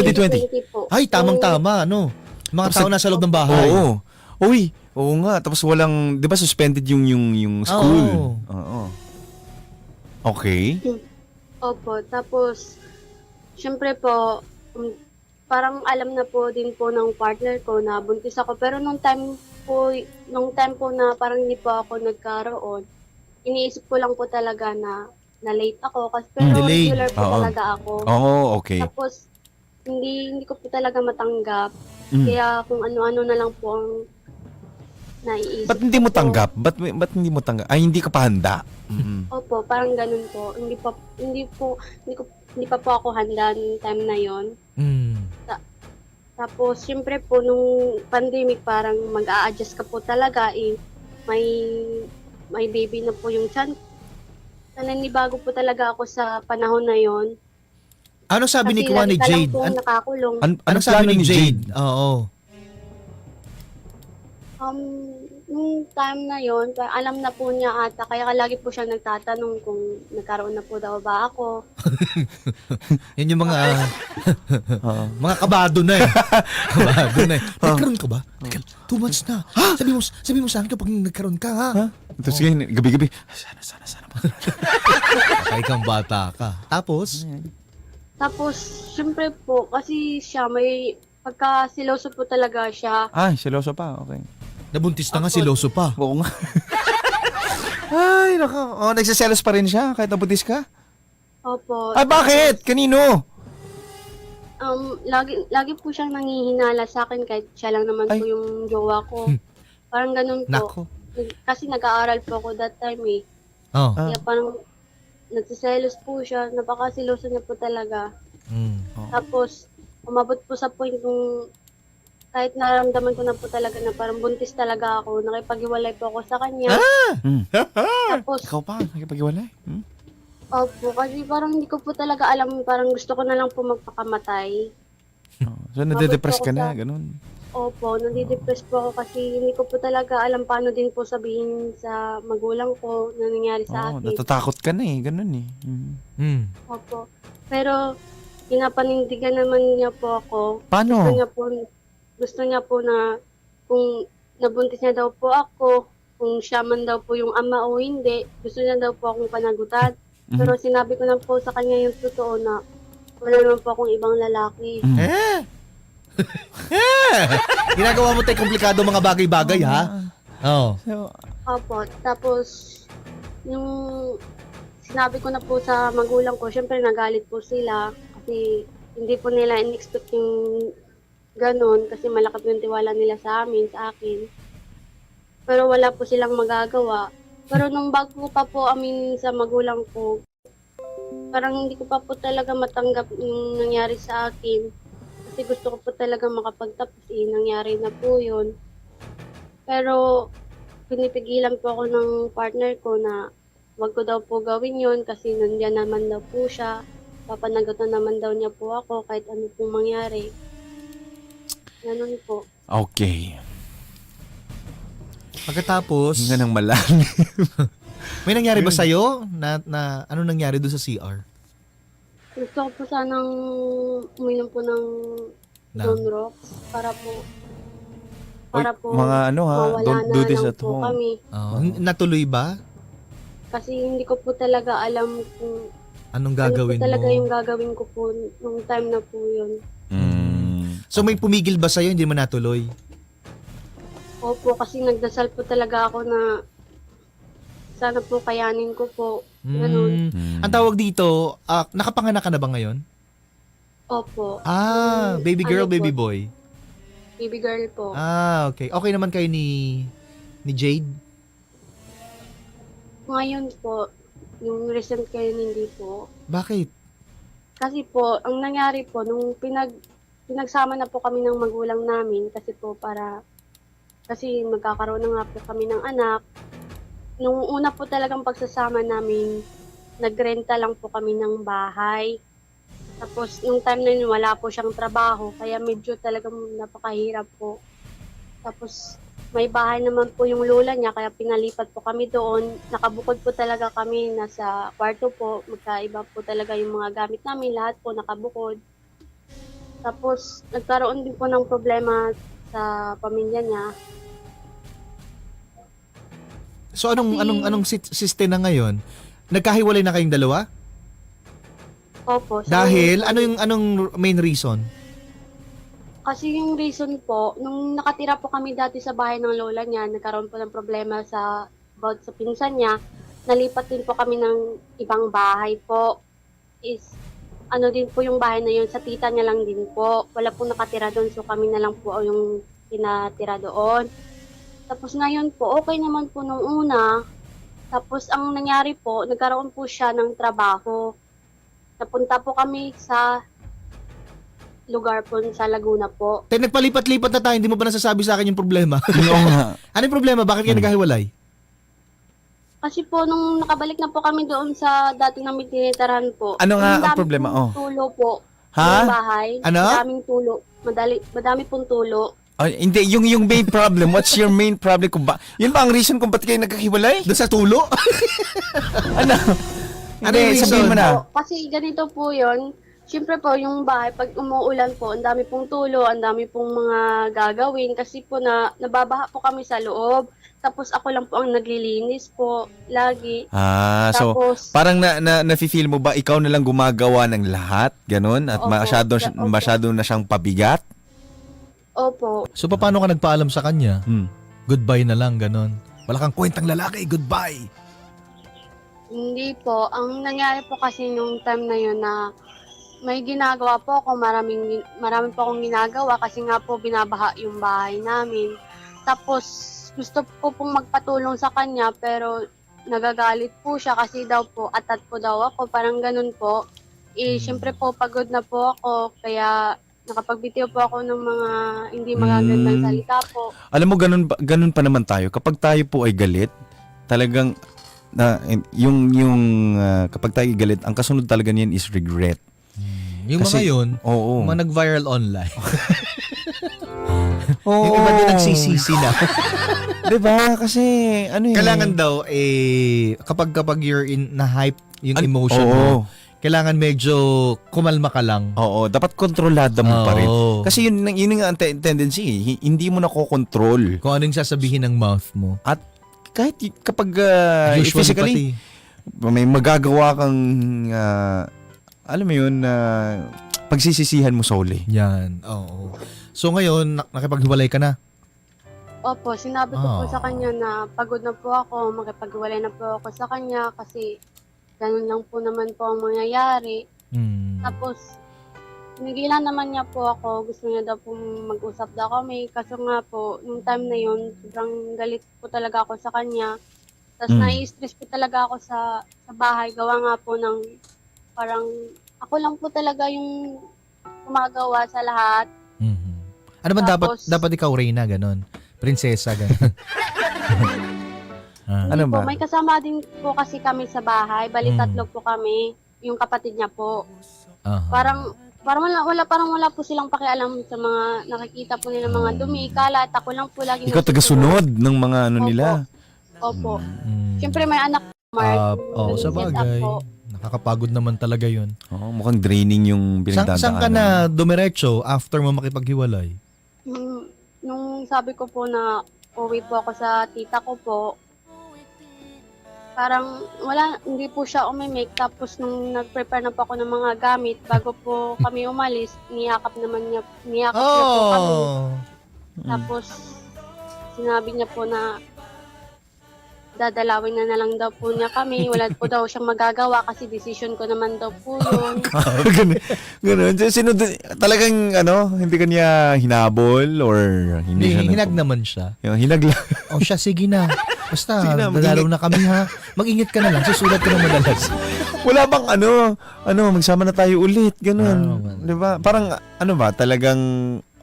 2020 po. Ay, tamang-tama, ano? Mga Tapos tao nasa loob ng bahay. Oo. Uy, oo nga. Tapos walang, di ba suspended yung school? Oo. Okay. Opo, tapos, syempre po, parang alam na po din po ng partner ko na buntis ako. Pero nung time po na parang hindi po ako nagkaroon, iniisip ko lang po talaga na late ako. Pero Delayed. regular po Oo. talaga ako. Oo, okay. Tapos, hindi ko po talaga matanggap. Mm. Kaya kung ano-ano na lang po ang naiisip Ba't hindi mo ko. tanggap? Ba't hindi mo tanggap? Ay, hindi ka pa handa. Opo, parang ganun po. Hindi pa po ako handa nung time na yon. Tapos, syempre po, nung pandemic, parang mag-a-adjust ka po talaga. May baby na po yung tiyan. Naninibago po talaga ako sa panahon na yon. Ano sabi ni Kasi Kwan ni lagi ka lang Jade? pong nakakulong. Ano sabi ni Jade? Oo. Nung time na yon, alam na po niya ata, kaya lagi po siya nagtatanong kung nagkaroon na po daw ba ako. Yan yung mga mga kabado na eh. Kabado na eh. Nagkaroon ka ba? 2 months na. Sabi mo sa akin kapag nagkaroon ka, ha? Tapos ngayon, gabi-gabi, sana pa. Ay kang bata ka. Tapos, Syempre po, kasi siya pagka siloso po talaga siya. Ay, seloso pa, okay. nabuntis na nga, siloso pa. Oo nga. Ay, naka. Oh, nagsiselos pa rin siya kahit nabuntis ka? Opo. Ay, bakit? Kanino? Lagi po siyang nangihinala sa akin kahit siya lang naman Ay. po yung jowa ko. Parang ganun po. Nako. Kasi nag-aaral po ako that time eh. Oh. Kaya parang nagsiselos po siya. Napakasiloso niya po talaga. Tapos, umabot po sa point nung kahit naramdaman ko na po talaga na parang buntis talaga ako, nakipag-iwalay po ako sa kanya. Tapos, Ikaw pa, nakipag-iwalay. opo, kasi parang hindi ko po talaga alam, parang gusto ko na lang po magpakamatay. So, nade-depress ka Mabot na, ako sa- ganun. Opo, nadidepress po ako kasi hindi ko po talaga alam paano din po sabihin sa magulang ko na nangyari sa Oo, akin. natatakot ka na eh, ganun eh. Opo. Pero, pinapanindigan naman niya po ako. Paano? Gusto niya po na kung nabuntis niya daw po ako, kung siya man daw po yung ama o hindi, gusto niya daw po akong panagutan. Pero sinabi ko na po sa kanya yung totoo na wala naman po akong ibang lalaki. Ginagawa mo tayo komplikado mga bagay-bagay, ha? Oo. So, Opo. Tapos, yung sinabi ko na po sa magulang ko, syempre nagalit po sila kasi hindi po nila in-expect yung ganun kasi malaki po yung tiwala nila sa amin, sa akin. Pero wala po silang magagawa. Pero nung bago pa po amin sa magulang ko, parang hindi ko pa po talaga matanggap yung nangyari sa akin. Kasi gusto ko po talaga makapagtapos nangyari na po yun. Pero pinipigilan po ako ng partner ko na wag ko daw po gawin yun kasi nandiyan naman daw po siya. Papanagutan naman daw niya po ako kahit ano pong mangyari. Ganun po. okay. Pagkatapos, Nga nang malalim. may nangyari ba sa'yo na ano nangyari doon sa CR? Gusto ko po sanang uminom po ng Don Rocks para po mga ano ha, mawala don't na do this lang at po home. kami. Natuloy ba? Kasi hindi ko po talaga alam kung Anong ano gagawin po talaga mo? yung gagawin ko po nung time na po yun. So may pumigil ba sa'yo, hindi mo natuloy? Opo, kasi nagdasal po talaga ako na sana po kayanin ko po. Ganun. Ang tawag dito, nakapanganak ka na ba ngayon? Opo. Baby girl, Ano po? baby boy. Baby girl po. Okay. Okay naman kayo ni Jade? Ngayon po, yung recent kayo hindi po. Bakit? Kasi po, ang nangyari po, nung pinagsama na po kami ng magulang namin, kasi magkakaroon na nga po kami ng anak. Nung una po talagang pagsasama namin, nagrenta lang po kami ng bahay. Tapos, nung time na yun, wala po siyang trabaho, kaya medyo talagang napakahirap po. Tapos, may bahay naman po yung lola niya, kaya pinalipat po kami doon. Nakabukod po talaga kami, nasa kwarto po, magkaiba po talaga yung mga gamit namin, lahat po nakabukod. Tapos, nagkaroon din po ng problema sa pamilya niya. So anong system na ngayon? Nagkahiwalay na kayong dalawa? Opo. Dahil anong main reason? Kasi yung reason po, nung nakatira po kami dati sa bahay ng lola niya, nagkaroon po ng problema about sa pinsan niya, nalipat din po kami ng ibang bahay po. Ano din po yung bahay na yun, sa tita niya lang din po. Wala po nakatira doon, so kami na lang po yung pinatira doon. Tapos ngayon po, okay naman po nung una. Tapos ang nangyari po, nagkaroon po siya ng trabaho. Napunta po kami sa lugar po sa Laguna po. Nagpalipat-lipat na tayo, hindi mo ba nasasabi sa akin yung problema? Oo nga. Ano yung problema? Bakit kayo nagkahiwalay? Kasi po, nung nakabalik na po kami doon sa dati namin tinitirahan po. Ano nga ang madami problema? pong Oh. tulo po. Ha? Yung bahay. Ano? Madaming tulo. Madami pong tulo. Ay, hindi, yung main problem. What's your main problem? Yun ba ang reason kung ba't kayo nagkahiwalay? Doon sa tulo? Ano? Ano yung Hindi, sabihin mo reason? na. Kasi ganito po yun. Siyempre po, yung bahay, pag umuulan po, ang dami pong tulo, ang dami pong mga gagawin. Kasi po nababaha po kami sa loob. Tapos ako lang po ang naglilinis po, lagi. So Tapos- parang nafe-feel mo ba ikaw na lang gumagawa ng lahat, ganun? At Opo. masyado na siyang pabigat? Opo. So, paano ka nagpaalam sa kanya? Hmm. Goodbye na lang, ganon. Wala kang kwentang lalaki, goodbye. Hindi po. Ang nangyari po kasi nung time na yun na may ginagawa po ako, marami po akong ginagawa kasi nga po binabaha yung bahay namin. Tapos gusto ko pong magpatulong sa kanya pero nagagalit po siya kasi daw po atat po daw ako, parang ganun po. Syempre po pagod na po ako kaya nakapagbitiw po ako ng mga hindi magagandang salita po. Alam mo, ganun pa naman tayo. Kapag tayo po ay galit, talagang kapag tayo ay galit, ang kasunod talaga niyan is regret. Yung Kasi- mga yun, Oo. mga nag-viral online. Oo. Yung iba din nagsisisi na. Diba? Kasi, ano yun? Kailangan daw, kapag you're in na-hype yung emotion oo. mo, kailangan medyo kumalma ka lang. Oo, dapat kontrolado mo pa rin. Oo. Kasi yun nga ang tendency, hindi mo nakokontrol. Kung ano yung sasabihin ng mouth mo. At kahit kapag Usually physically, may magagawa kang, alam mo yun, pagsisisihan mo solely. Yan, oo. So ngayon, nakipaghiwalay ka na. Opo, sinabi ko po Ah. sa kanya na pagod na po ako, makipaghiwalay na po ako sa kanya kasi ganun lang po naman po ang mangyayari. Hmm. Tapos, pinigilan naman niya po ako. Gusto niya daw po mag-usap daw kami. Kaso nga po, nung time na yun, sobrang galit po talaga ako sa kanya. Tapos nai-stress po talaga ako sa bahay. Gawa nga po ng parang ako lang po talaga yung gumagawa sa lahat. Mhm. Ano ba Tapos- dapat ikaw Reyna ganon? Prinsesa ganon. Ano Hindi po, ba? may kasama din po kasi kami sa bahay. Bali, Mm. tatlo po kami. Yung kapatid niya po. Aha. Parang wala po silang pakialam sa mga nakikita po nila mga dumi, kalat. Ako lang po lagi. Ikaw tagasunod ng mga ano Opo. nila. Opo. Mm. Siyempre may anak, Mark. Sa bagay. Nakakapagod naman talaga yun. Oo, mukhang draining yung pinagdadaanan. Saan ka na dumiretso after mo makipaghiwalay? Nung sabi ko po na uwi po ako sa tita ko po, parang hindi po siya umimik. Tapos nung nag-prepare na po ako ng mga gamit, bago po kami umalis, niyakap niya po kami. Tapos sinabi niya po na dadalawin na lang daw po niya kami. Wala po daw siyang magagawa kasi decision ko naman daw po yun. Ganun. Talagang hindi ka niya hinabol or hindi Hindi, siya hinag naman siya. Yung hinag lang. O siya, sige na. Basta, Sige na, dadalaw na kami ha. Mag-ingat ka na lang. Susulat ka na madalas. Wala bang magsama na tayo ulit. Ganun. Di ba? Parang talagang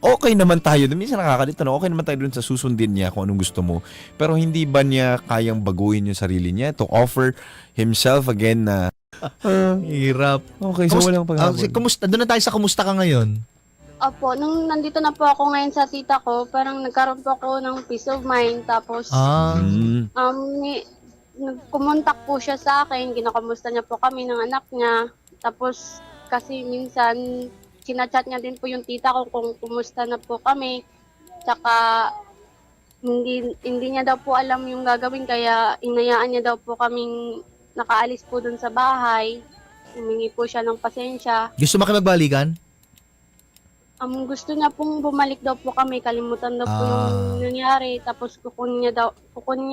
okay naman tayo. Minsan nakakalito na okay naman tayo dun sa susundin niya kung anong gusto mo. Pero hindi ba niya kayang baguhin yung sarili niya to offer himself again na Hirap. okay, so walang paghabol. Kumusta? Doon na tayo sa kumusta ka ngayon. Opo, nung nandito na po ako ngayon sa tita ko, parang nagkaroon po ako ng peace of mind. Tapos, nagkumontak po siya sa akin, kinakamusta niya po kami ng anak niya. Tapos, kasi minsan, sinachat niya din po yung tita ko kung kumusta na po kami. Tsaka, hindi niya daw po alam yung gagawin, kaya inayaan niya daw po kaming nakaalis po dun sa bahay. Humingi po siya ng pasensya. Gusto makipagbalikan? Gusto niya pong bumalik daw po kami, kalimutan daw po yung nangyari, tapos kukunin niya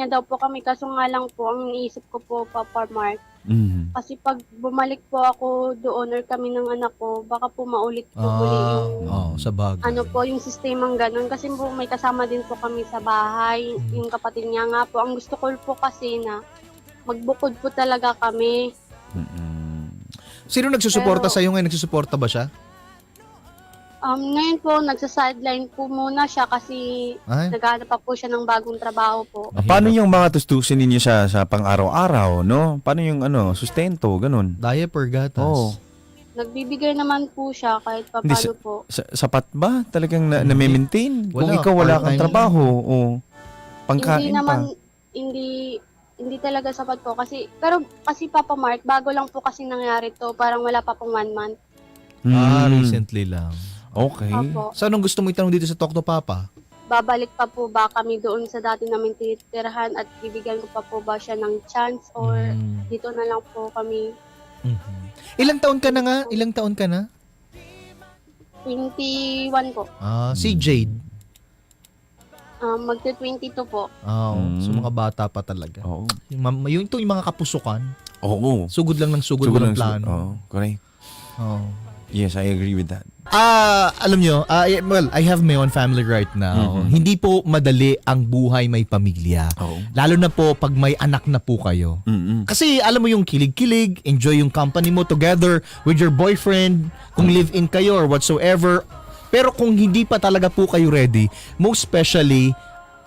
daw po kami, kaso nga lang po, ang iniisip ko po, Papa Mark, kasi pag bumalik po ako doon or kami ng anak ko, baka po maulit po muli yung, sa bagay. yung sistemang ganun, kasi po may kasama din po kami sa bahay, yung kapatid niya nga po, ang gusto ko po kasi na magbukod po talaga kami. Sino nagsusuporta Pero- sa'yo ngayon? Nagsusuporta ba siya? Ngayon po, nagsa-sideline po muna siya kasi Ay. naghahanap pa po siya ng bagong trabaho po. Paano yung mga tustusin ninyo sa pang-araw-araw, no? Paano yung sustento, ganun? Diaper, gatas. Oo. Nagbibigay naman po siya kahit Hindi, paano po. Sapat ba? Talagang na-maintain? Kung Wala, ikaw wala kang part-time. trabaho, o pangkain Hindi naman, pa. hindi talaga sapat po. Pero kasi Papa Mark, bago lang po kasi nangyari to. Parang wala pa pong 1 month. Recently lang. Okay. Opo. So, anong gusto mo itanong dito sa Talk to Papa? Babalik pa po ba kami doon sa dati namin tinitirahan at bibigyan ko pa po ba siya ng chance or dito na lang po kami Ilang taon ka na nga? Ilang taon ka na? 21 po. Si Jade. Magte-22 po. So mga bata pa talaga. Oo. Yung mga kapusukan, Oo. sugod lang ng sugod, walang plano. Oo, correct. Oo. Yes, I agree with that. Alam nyo, I have my own family right now. Hindi po madali ang buhay may pamilya. Oo. Lalo na po pag may anak na po kayo. Kasi alam mo yung kilig-kilig, enjoy yung company mo together with your boyfriend, kung live-in kayo or whatsoever. Pero kung hindi pa talaga po kayo ready, most especially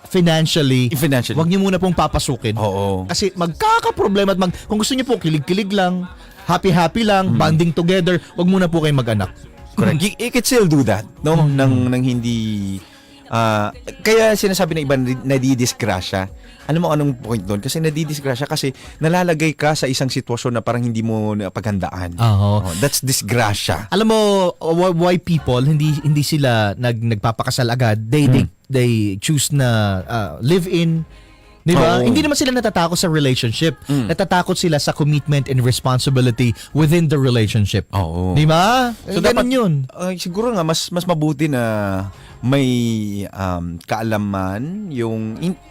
financially, wag niyo muna pong papasukin. Oo. Kasi magkakaproblema at kung gusto niyo po kilig-kilig lang, happy-happy lang, bonding together, wag muna po kayo mag-anak. Correct. You can still do that, no? Nang hindi kaya sinasabi ng iba nadidisgrasya. Ano mo anong point doon? Kasi nadidisgrasya kasi nalalagay ka sa isang sitwasyon na parang hindi mo napaghandaan. Oo. That's disgrasya. Alam mo why people hindi sila nagpapakasal agad. They choose na live in. 'Di ba? Oo. Hindi naman sila natatakot sa relationship. Natatakot sila sa commitment and responsibility within the relationship. Oo. 'Di ba? So Ganun dapat yun. Siguro nga mas mabuti na may kaalaman,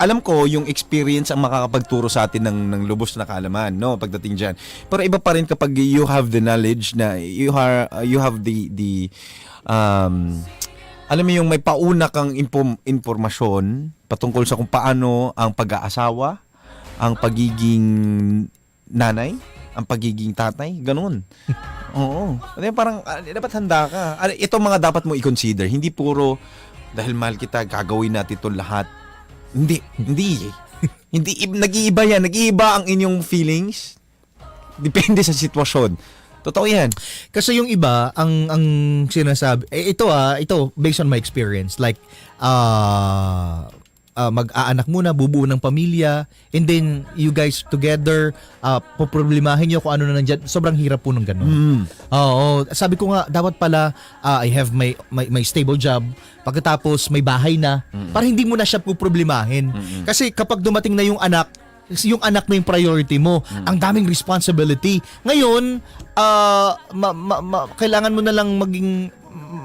alam ko yung experience ang makakapagturo sa atin ng lubos na kaalaman, no, pagdating diyan. Pero iba pa rin kapag you have the knowledge na you have the alam mo yung may pauna kang impormasyon patungkol sa kung paano ang pag-aasawa, ang pagiging nanay, ang pagiging tatay, ganun. Oo. Parang dapat handa ka. Ito mga dapat mo i-consider. Hindi puro dahil mahal kita, gagawin natin ito lahat. Hindi. Hindi. Nag-iiba yan. Nag-iiba ang inyong feelings. Depende sa sitwasyon. Totoo yan. Kasi yung iba, ang sinasabi, ito, based on my experience, like, mag-aanak muna, bubuo ng pamilya, and then you guys together, poproblemahin nyo kung ano na nandyan. Sobrang hirap po ng ganun. Oo. Sabi ko nga, dapat pala, I have my stable job, pagkatapos may bahay na, para hindi mo na siya poproblemahin. Kasi kapag dumating na yung anak na yung priority mo. Ang daming responsibility. Ngayon, kailangan mo na lang maging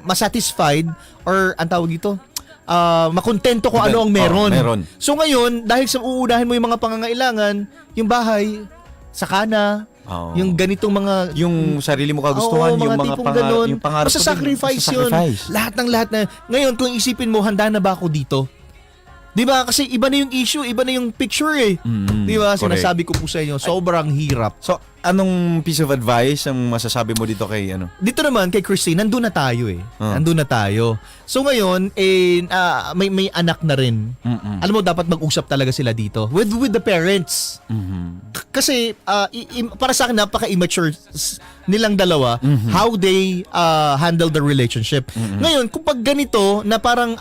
masatisfied or ang tawag dito, makontento kung ano ang meron. Meron. So ngayon, dahil sa uunahin mo yung mga pangangailangan, yung bahay, saka na, yung ganitong mga yung sarili mo kagustuhan, yung mga yung pangarap mo, sacrifice yun. Lahat ng lahat na. Ngayon, kung isipin mo, handa na ba ako dito? Di ba? Kasi iba na yung issue, iba na yung picture eh. Di ba? Sinasabi ko po sa inyo, sobrang hirap. So, anong piece of advice ang masasabi mo dito kay Dito naman kay Christine, nandun na tayo eh. Nandun na tayo. So ngayon, may anak na rin. Alam mo, dapat mag-usap talaga sila dito with the parents. Kasi para sa akin, napaka-immature nilang dalawa how they handle the relationship. Ngayon, kung pag ganito na parang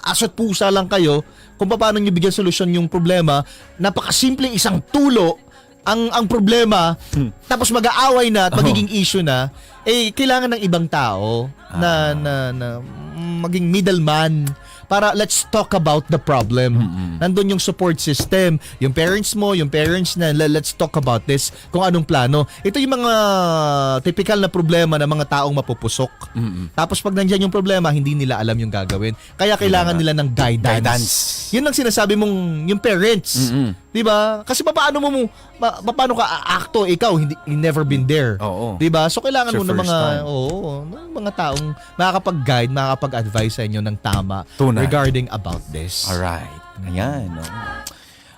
asot pusa lang kayo, kung paano nyo bigyan solusyon yung problema, napakasimpleng isang tulo ang problema, tapos mag-aaway na at magiging issue na, kailangan ng ibang tao na maging middleman para let's talk about the problem. Nandun yung support system, yung parents mo, yung parents na let's talk about this, kung anong plano. Ito yung mga typical na problema ng mga taong mapupusok. Tapos pag nandiyan yung problema, hindi nila alam yung gagawin. Kaya kailangan nila ng guidance. Yun ang sinasabi mong yung parents. 'Di ba? Kasi paano ka aakto, ikaw you never been there. 'Di ba? So kailangan mo ng mga taong makakapag-guide, makakapag-advise sa inyo ng tama regarding about this. Alright. Ayan. No?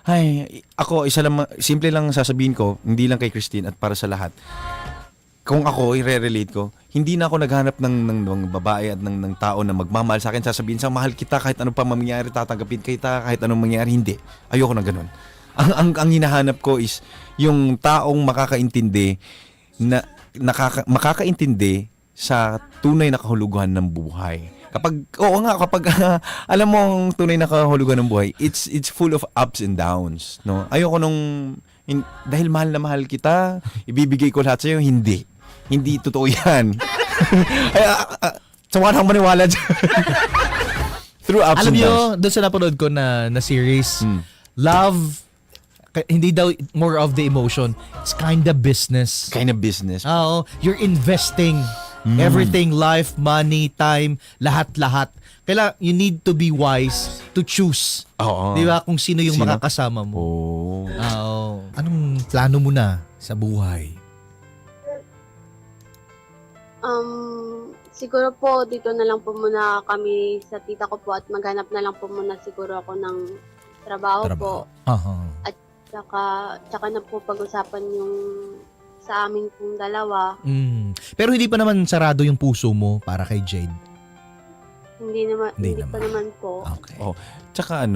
Ay, ako, simple lang sasabihin ko, hindi lang kay Christine at para sa lahat. kung ako, i-relate ko, hindi na ako naghanap ng babae at ng tao na magmamahal sa akin, sasabihin sa mahal kita kahit ano pa mangyari, tatanggapin kita kahit anong mangyari, hindi. Ayoko na ganun. Ang hinahanap ko is yung taong makakaintindi na makakaintindi sa tunay na kahulugan ng buhay. Kapag alam mo ang tunay na kahulugan ng buhay, it's full of ups and downs, no? Ayoko dahil mahal na mahal kita, ibibigay ko lahat sa iyo, hindi. Hindi totoo 'yan. Sawa nang maniwala dyan. Through ups Alam and nyo, downs. doon sa napanood ko na series, love, hindi daw more of the emotion. It's kind of business. Kind of business. Oo, you're investing everything, life, money, time, lahat-lahat. Kaya you need to be wise to choose. Oo. Di ba? Kung sino yung Sino? makakasama mo. Oh. Oo. Anong plano mo na sa buhay? Siguro po, dito na lang po muna kami sa tita ko po at maghanap na lang po muna siguro ako ng trabaho po. Aha. Tsaka na po pag-usapan yung sa amin pong dalawa. Pero hindi pa naman sarado yung puso mo para kay Jade. Hindi pa naman po. Okay. Oh. Tsaka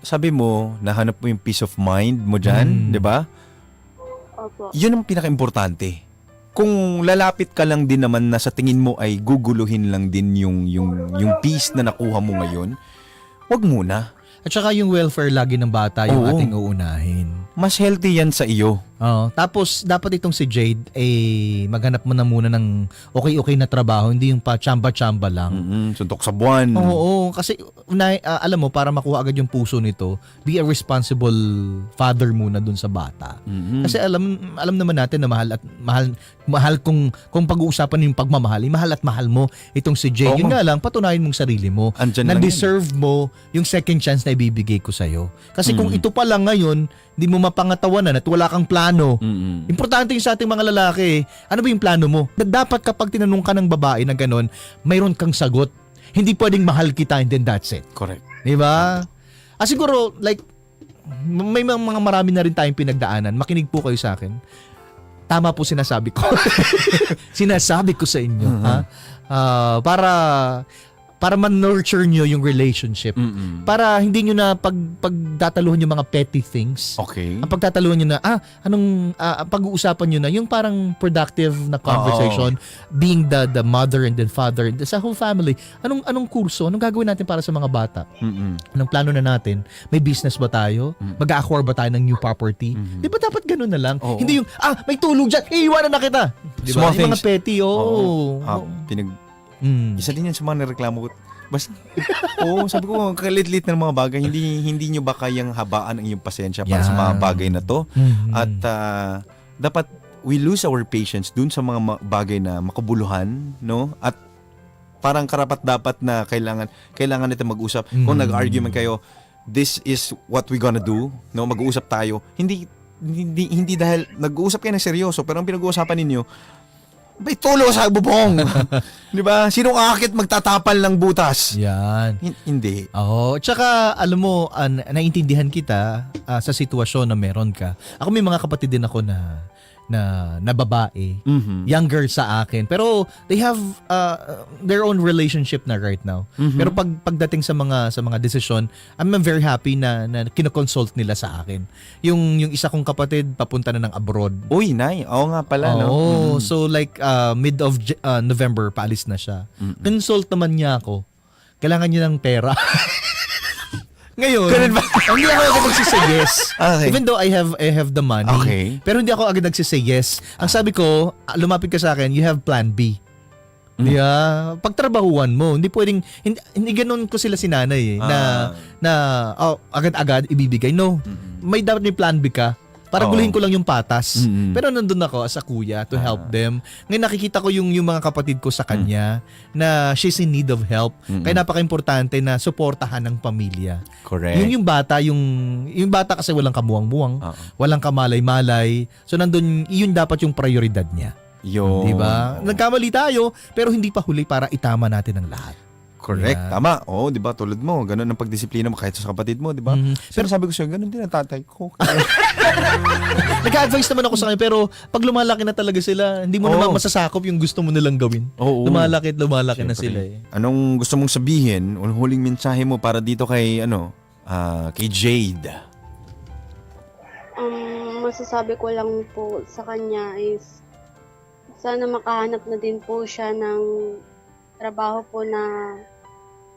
sabi mo, nahanap mo yung peace of mind mo dyan, di ba? Opo. Yun ang pinaka-importante. Kung lalapit ka lang din naman na sa tingin mo ay guguluhin lang din yung peace na nakuha mo ngayon, wag muna. At saka yung welfare lagi ng bata yung Oo. ating uunahin. Mas healthy yan sa iyo. Tapos dapat itong si Jade maghanap mo na muna ng okay na trabaho, hindi yung pa chamba-chamba lang. Suntok sa buwan. Oo, kasi alam mo, para makuha agad yung puso nito, be a responsible father muna dun sa bata. Kasi alam naman natin na mahal kung pag-uusapan yung pagmamahal, mahal at mahal mo itong si Jade. Oo. Yun nga lang, patunayan mong sarili mo Andyan na lang yan. deserve mo yung second chance na ibibigay ko sa'yo. Kasi kung ito pa lang ngayon, hindi mo mapangatawanan at wala kang plano. Importante yung sa ating mga lalaki. Ano ba yung plano mo? Dapat kapag tinanong ka ng babae na gano'n, mayroon kang sagot. Hindi pwedeng mahal kita and then that's it. Correct. Di ba? Siguro, like, may mga marami na rin tayong pinagdaanan. Makinig po kayo sa akin. Tama po sinasabi ko. Sinasabi ko sa inyo. Ha? Para man-nurture nyo yung relationship. Para hindi nyo na pagdataluhan yung mga petty things. Okay. Ang pagtataluhan nyo na, pag-uusapan nyo na, yung parang productive na conversation, being the mother and then father, sa whole family. Anong kurso? Anong gagawin natin para sa mga bata? Anong plano na natin? May business ba tayo? Mag-acquire ba tayo ng new property? Di ba dapat ganun na lang? Oo. Hindi yung, may tulong dyan, iiwanan na kita. Di ba? Small Yung mga things. petty, oo. Isa din yan sa mga nareklamo ko. Basta, sabi ko, kalit-lit ng mga bagay, hindi nyo ba kayang habaan ang iyong pasensya para sa mga bagay na to? At dapat we lose our patience dun sa mga bagay na makabuluhan, no? At parang karapat-dapat na kailangan natin mag-usap. Kung nag-argue man kayo, this is what we gonna do, no? Mag-uusap tayo. Hindi dahil nag-uusap kayo ng seryoso, pero ang pinag-uusapan ninyo, may tulo sa bubong. Di ba? Sinong akit magtatapal ng butas? Yan. Hindi. Oo. Tsaka, alam mo, naiintindihan kita sa sitwasyon na meron ka. Ako may mga kapatid din ako na babae, younger sa akin. Pero they have their own relationship na right now. Pero pagdating sa mga desisyon, I'm very happy na kino-consult nila sa akin. Yung isa kong kapatid papunta na ng abroad. Uy, Nay. Oo nga pala, no? Oo. So like mid of November paalis na siya. Consult naman niya ako. Kailangan niya ng pera. Ngayon, hindi ako agad nagsisay yes. Okay. Even though I have the money. Okay. Pero hindi ako agad nagsisay yes. Ang sabi ko, lumapit ka sa akin, you have plan B. Yeah, pagtrabahuan mo, hindi pwedeng hindi ganoon ko sila sinanay na agad-agad ibibigay. No. May dapat may plan B ka. Para guluhin ko lang yung patas. Pero nandun ako as a kuya to help them. Ngayon nakikita ko yung mga kapatid ko sa kanya na she's in need of help. Kaya napaka-importante na suportahan ng pamilya. Correct. Yung bata, yung bata kasi walang kamuwang-muwang, walang kamalay-malay. So nandun, yun dapat yung prioridad niya. Yun. Diba? Nagkamali tayo, pero hindi pa huli para itama natin ang lahat. Correct. Yeah. Tama. Oo, di ba? Tulad mo, ganun ang pagdisiplina mo kahit sa kapatid mo, di ba? Pero sabi ko sa'yo, ganun din ang tatay ko. Nag-advise naman ako sa kanya, pero pag lumalaki na talaga sila, hindi mo naman masasakop yung gusto mo nilang gawin. Oo. Lumalaki na Siyempre. sila eh. Anong gusto mong sabihin? O huling mensahe mo para dito kay, kay Jade? Masasabi ko lang po sa kanya is sana makahanap na din po siya ng trabaho po na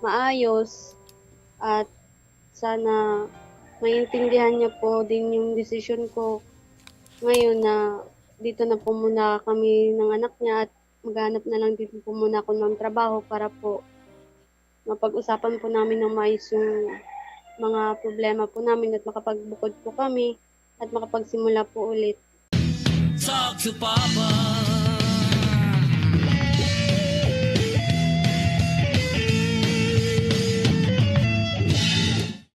maayos at sana maintindihan niya po din yung desisyon ko ngayon na dito na po muna kami ng anak niya at maghanap na lang din po muna ako ng trabaho para po mapag-usapan po namin ng maayos yung mga problema po namin at makapagbukod po kami at makapagsimula po ulit. Talk to Papa.